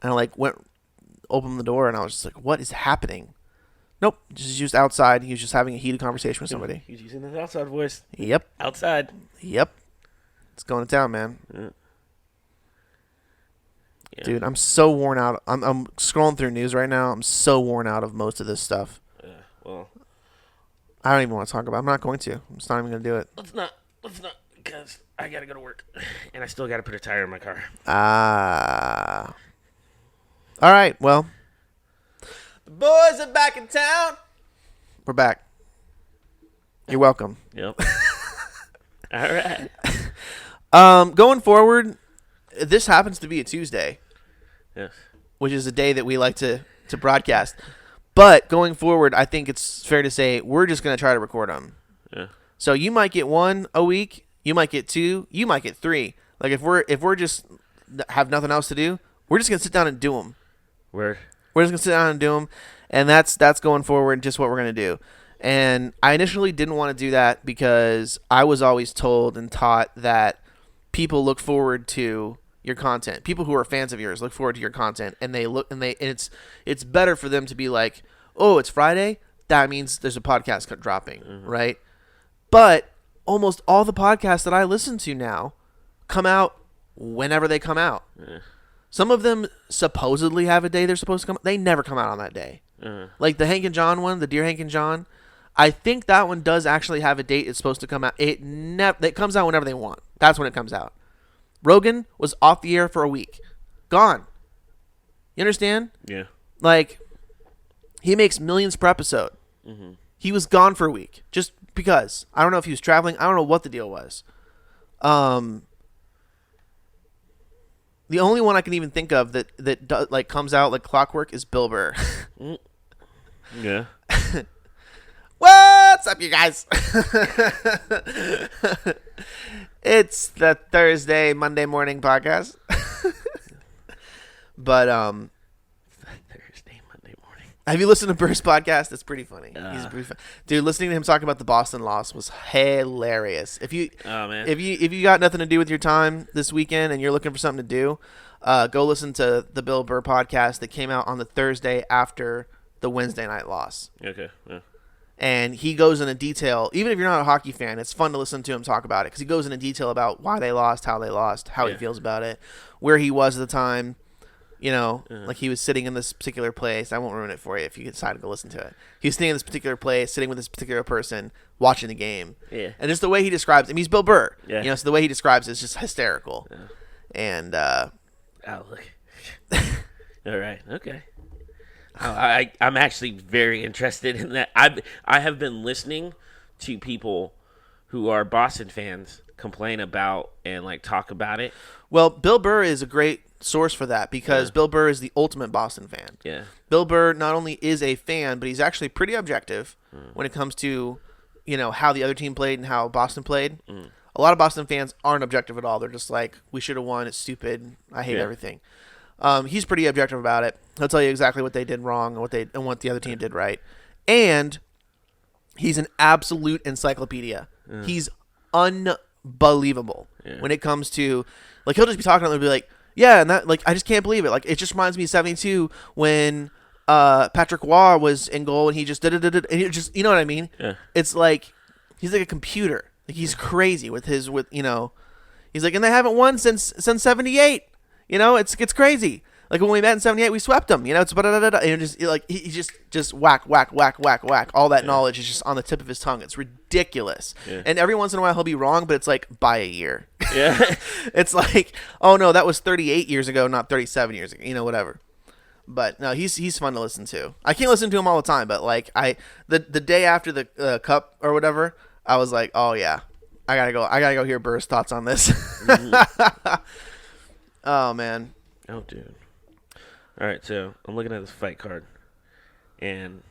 I like opened the door, and I was just like, what is happening? Nope, just outside. He was just having a heated conversation with somebody. He's using his outside voice. Yep. Outside. Yep. It's going to town, man. Yeah. Dude, I'm so worn out. I'm scrolling through news right now. I'm so worn out of most of this stuff. Yeah, well. I don't even want to talk about it. I'm not going to. I'm just not even going to do it. Let's not, because I got to go to work. And I still got to put a tire in my car. All right, well. The boys are back in town. We're back. You're welcome. Yep. All right. Going forward, this happens to be a Tuesday. Yes. Which is a day that we like to broadcast. But going forward, I think it's fair to say we're just going to try to record them. Yeah. So you might get 1 a week. You might get 2. You might get 3. Like if we're just have nothing else to do, we're just going to sit down and do them. Word. We're just going to sit down and do them. And that's going forward, just what we're going to do. And I initially didn't want to do that because I was always told and taught that people look forward to your content. People who are fans of yours look forward to your content, and it's better for them to be like, oh, it's Friday. That means there's a podcast dropping, right? But almost all the podcasts that I listen to now come out whenever they come out. Some of them supposedly have a day they're supposed to come. They never come out on that day. Like the Hank and John one, the Dear Hank and John. I think that one does actually have a date it's supposed to come out. It comes out whenever they want. That's when it comes out. Rogan was off the air for a week. Gone. You understand? Yeah. Like, he makes millions per episode. He was gone for a week just because. I don't know if he was traveling. I don't know what the deal was. The only one I can even think of that comes out like clockwork is Bill Burr. Yeah. What's up, you guys? It's the Monday morning podcast. But Thursday, Monday morning. have you listened to Burr's podcast? It's pretty funny. He's pretty fun. Dude, listening to him talk about the Boston loss was hilarious. If you got nothing to do with your time this weekend and you're looking for something to do, go listen to the Bill Burr podcast that came out on the Thursday after the Wednesday night loss. Okay. Yeah. And he goes into detail. Even if you're not a hockey fan, it's fun to listen to him talk about it because he goes into detail about why they lost, how he feels about it, where he was at the time. You know, like he was sitting in this particular place. I won't ruin it for you if you decide to go listen to it. He was sitting in this particular place, sitting with this particular person, watching the game. Yeah. And just the way he describes him, he's Bill Burr. Yeah. You know, so the way he describes it is just hysterical. Yeah. And look. All right. Okay. I'm actually very interested in that. I have been listening to people who are Boston fans complain about and like talk about it. Well, Bill Burr is a great source for that because Bill Burr is the ultimate Boston fan. Yeah. Bill Burr not only is a fan, but he's actually pretty objective when it comes to, you know, how the other team played and how Boston played. A lot of Boston fans aren't objective at all. They're just like, we should have won. It's stupid. I hate everything. He's pretty objective about it. He'll tell you exactly what they did wrong and what the other team did right. And he's an absolute encyclopedia. Yeah. He's unbelievable when it comes to, like, he'll just be talking and be like, yeah, and that, like, I just can't believe it. Like, it just reminds me of 72 when Patrick Waugh was in goal and he just did it, and he just, you know what I mean? Yeah. It's like he's like a computer. Like, he's crazy with you know. He's like, and they haven't won since 78. You know, it's crazy. Like, when we met in 78, we swept them. You know, it's and just like he just whack. All that knowledge is just on the tip of his tongue. It's ridiculous. Yeah. And every once in a while he'll be wrong, but it's like by a year. Yeah. It's like, oh no, that was 38 years ago, not 37 years ago. You know, whatever. But no, he's fun to listen to. I can't listen to him all the time, but like the day after the cup or whatever, I was like, oh yeah, I gotta go hear Burr's thoughts on this. Mm-hmm. Oh man. Oh dude. All right, so I'm looking at this fight card, and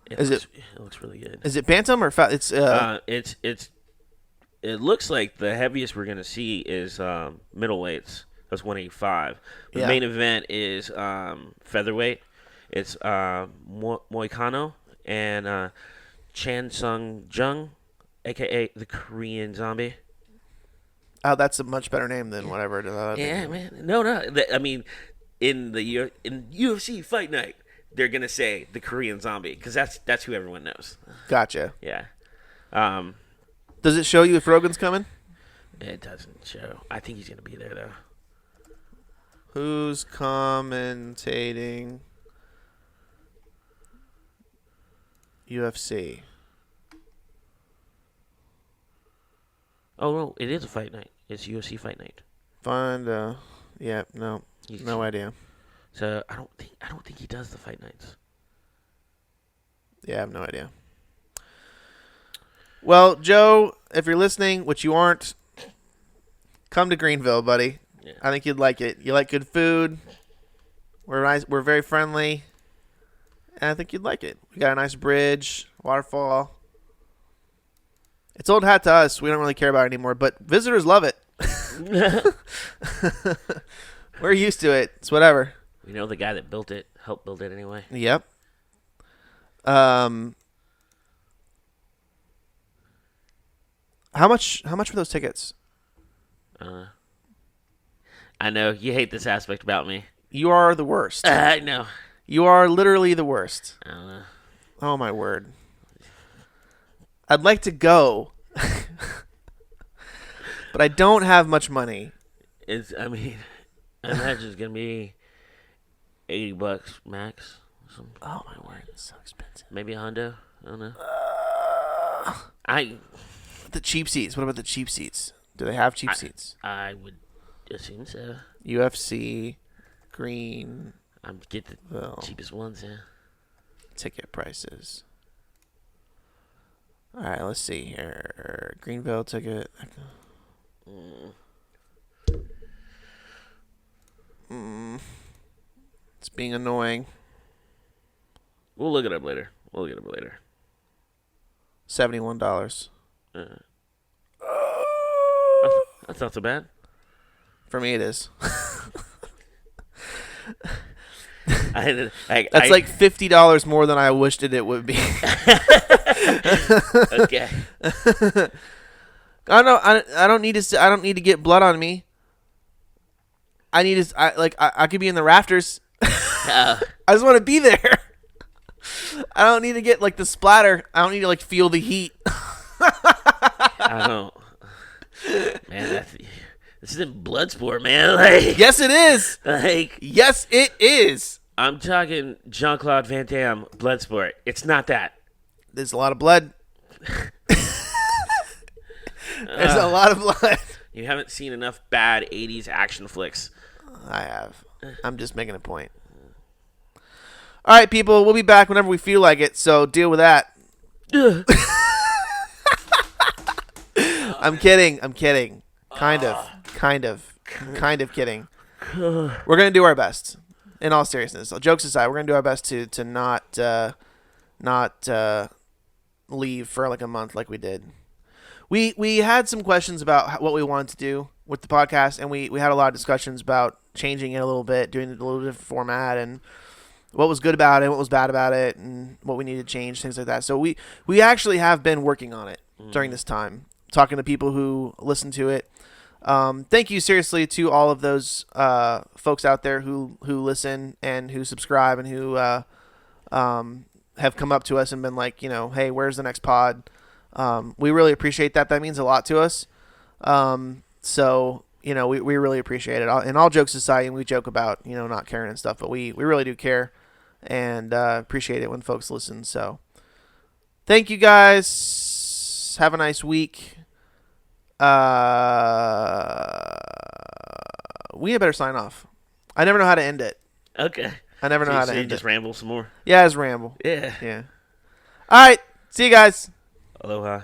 it looks really good. Is it bantam or fat? It's it looks like the heaviest we're gonna see is middleweights. That's 185. The main event is featherweight. It's Moicano and Chan Sung Jung, aka the Korean Zombie. Oh, that's a much better name than whatever. Yeah, man. No. I mean, in UFC Fight Night, they're gonna say the Korean Zombie because that's who everyone knows. Gotcha. Yeah. Does it show you if Rogan's coming? It doesn't show. I think he's gonna be there though. Who's commentating UFC? Oh no, it is a fight night. It's UFC Fight Night. No idea. So I don't think he does the fight nights. Yeah, I have no idea. Well, Joe, if you're listening, which you aren't, come to Greenville, buddy. Yeah. I think you'd like it. You like good food. We're nice. We're very friendly, and I think you'd like it. We got a nice bridge, waterfall. It's old hat to us. We don't really care about it anymore, but visitors love it. We're used to it. It's whatever. We know the guy that built it, helped build it anyway. Yep. How much were those tickets? I know you hate this aspect about me. You are the worst. I know. You are literally the worst. I don't know. Oh my word. I'd like to go, but I don't have much money. I imagine it's gonna be $80 max. Oh my word, it's so expensive. Maybe a hundo. I don't know. The cheap seats. What about the cheap seats? Do they have cheap seats? I would assume so. UFC, green. I'm get the cheapest ones. Yeah. Ticket prices. All right, let's see here. Greenville ticket. It's being annoying. We'll look it up later. $71. That's not so bad. For me, it is. That's like $50 more than I wished it would be. Okay. I don't need to get blood on me. I could be in the rafters. I just want to be there. I don't need to get like the splatter. I don't need to like feel the heat. I don't. Man, this isn't Bloodsport, man. Like, yes, it is. Like, yes, it is. I'm talking Jean-Claude Van Damme, Bloodsport. It's not that. There's a lot of blood. There's a lot of blood. You haven't seen enough bad 80s action flicks. I have. I'm just making a point. All right, people. We'll be back whenever we feel like it, so deal with that. I'm kidding. Kind of kidding. We're going to do our best. In all seriousness. So, jokes aside, we're going to do our best to not leave for like a month like we did. We had some questions about what we wanted to do with the podcast, and we had a lot of discussions about changing it a little bit, doing it a little different format, and what was good about it, what was bad about it, and what we needed to change, things like that. So we actually have been working on it during this time, talking to people who listen to it. Thank you seriously to all of those folks out there who listen and who subscribe and who have come up to us and been like, hey, where's the next pod? We really appreciate that. That means a lot to us. So we really appreciate it. And all jokes aside, and we joke about not caring and stuff, but we really do care and appreciate it when folks listen. So thank you guys. Have a nice week. We had better sign off. I never know how to end it. Okay. I never know how to so you end just it. ramble some more? Yeah, it's ramble. Yeah. Yeah. All right. See you guys. Aloha.